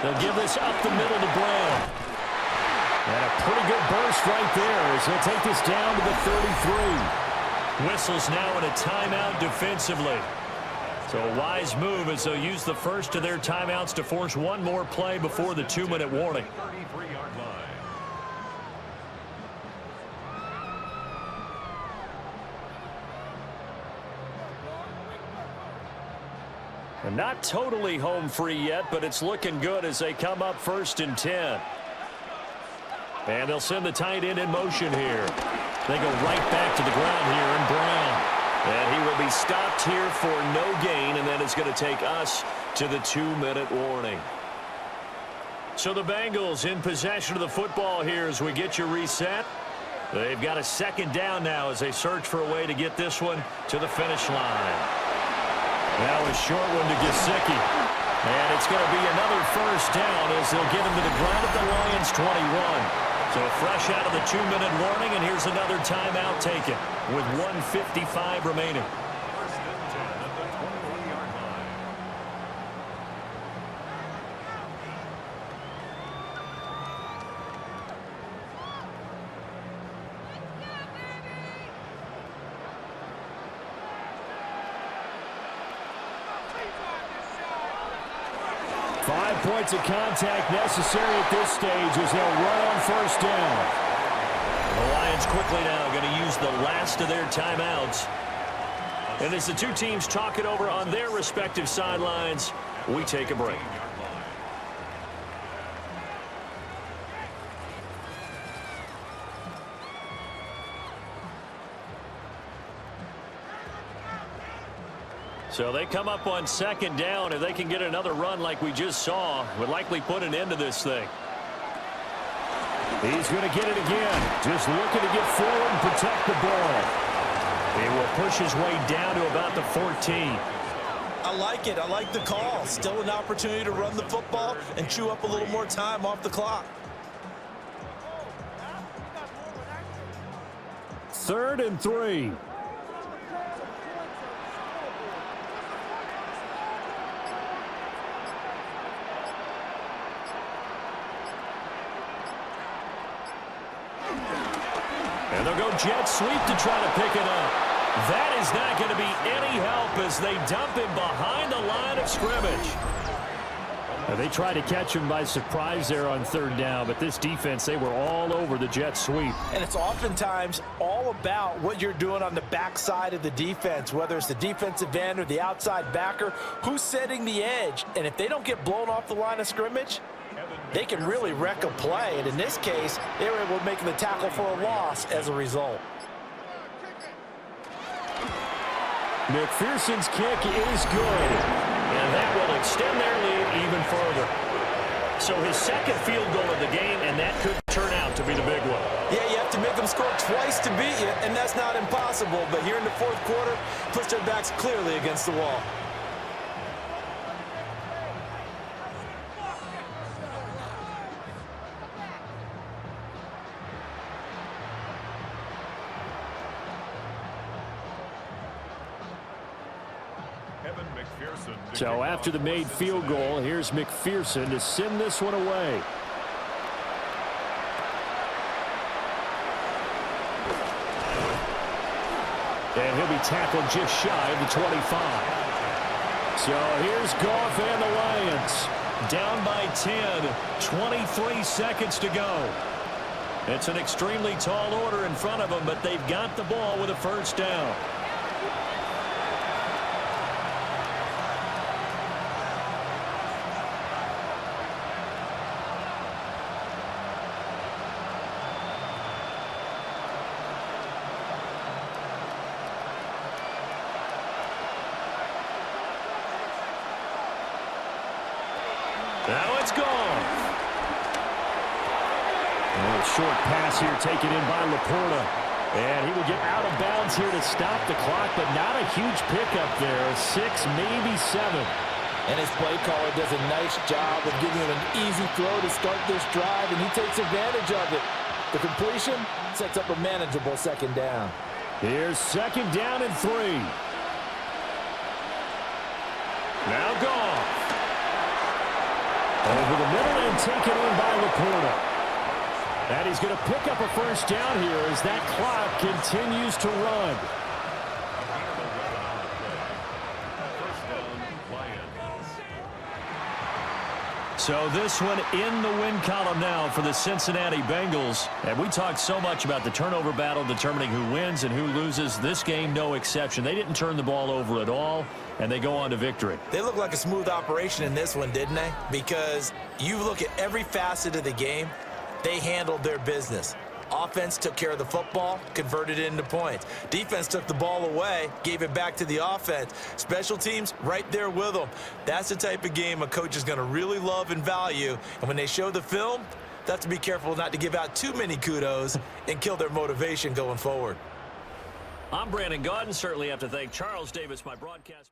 They'll give this up the middle to Brown. And a pretty good burst right there as they'll take this down to the 33. Whistles now in a timeout defensively. So a wise move as they'll use the first of their timeouts to force one more play before the 2-minute warning. 33-yard line. And not totally home free yet, but it's looking good as they come up 1st and 10. And they'll send the tight end in motion here. They go right back to the ground here in Brown. And he will be stopped here for no gain, and then it's going to take us to the 2-minute warning. So the Bengals in possession of the football here as we get you reset. They've got a 2nd down now as they search for a way to get this one to the finish line. Now a short one to Gesicki. And it's going to be another 1st down as they'll get him to the ground at the Lions' 21. So fresh out of the 2-minute warning, and here's another timeout taken with 1:55 remaining. 1st and 10 at the 21-yard line. 5 points of contact necessary at this stage as they'll run on 1st down. The Lions quickly now going to use the last of their timeouts. And as the two teams talk it over on their respective sidelines, we take a break. So they come up on 2nd down. If they can get another run like we just saw, would likely put an end to this thing. He's going to get it again. Just looking to get forward and protect the ball. He will push his way down to about the 14. I like it. I like the call. Still an opportunity to run the football and chew up a little more time off the clock. 3rd and 3. And they'll go jet sweep to try to pick it up. That is not going to be any help as they dump him behind the line of scrimmage. They tried to catch him by surprise there on 3rd down, but this defense, they were all over the jet sweep. And it's oftentimes all about what you're doing on the backside of the defense, whether it's the defensive end or the outside backer, who's setting the edge. And if they don't get blown off the line of scrimmage, they can really wreck a play. And in this case, they were able to make the tackle for a loss as a result. McPherson's kick is good. And that will extend their lead even further. So his 2nd field goal of the game, and that could turn out to be the big one. Yeah, you have to make them score twice to beat you, and that's not impossible. But here in the 4th quarter, puts their backs clearly against the wall. So after the made field goal, here's McPherson to send this one away. And he'll be tackled just shy of the 25. So here's Goff and the Lions. Down by 10, 23 seconds to go. It's an extremely tall order in front of them, but they've got the ball with a 1st down. Now it's gone. A short pass here taken in by Laporta. And he will get out of bounds here to stop the clock, but not a huge pickup there. 6, maybe 7. And his play caller does a nice job of giving him an easy throw to start this drive, and he takes advantage of it. The completion sets up a manageable 2nd down. Here's 2nd down and 3. Now Goff. Over the middle and taken in by Laporta. And he's going to pick up a first down here as that clock continues to run. So this one in the win column now for the Cincinnati Bengals. And we talked so much about the turnover battle determining who wins and who loses. This game, no exception. They didn't turn the ball over at all, and they go on to victory. They look like a smooth operation in this one, didn't they? Because you look at every facet of the game, they handled their business. Offense took care of the football, converted it into points. Defense took the ball away, gave it back to the offense. Special teams, right there with them. That's the type of game a coach is going to really love and value. And when they show the film, they have to be careful not to give out too many kudos and kill their motivation going forward. I'm Brandon Gaudin. Certainly have to thank Charles Davis, my broadcast.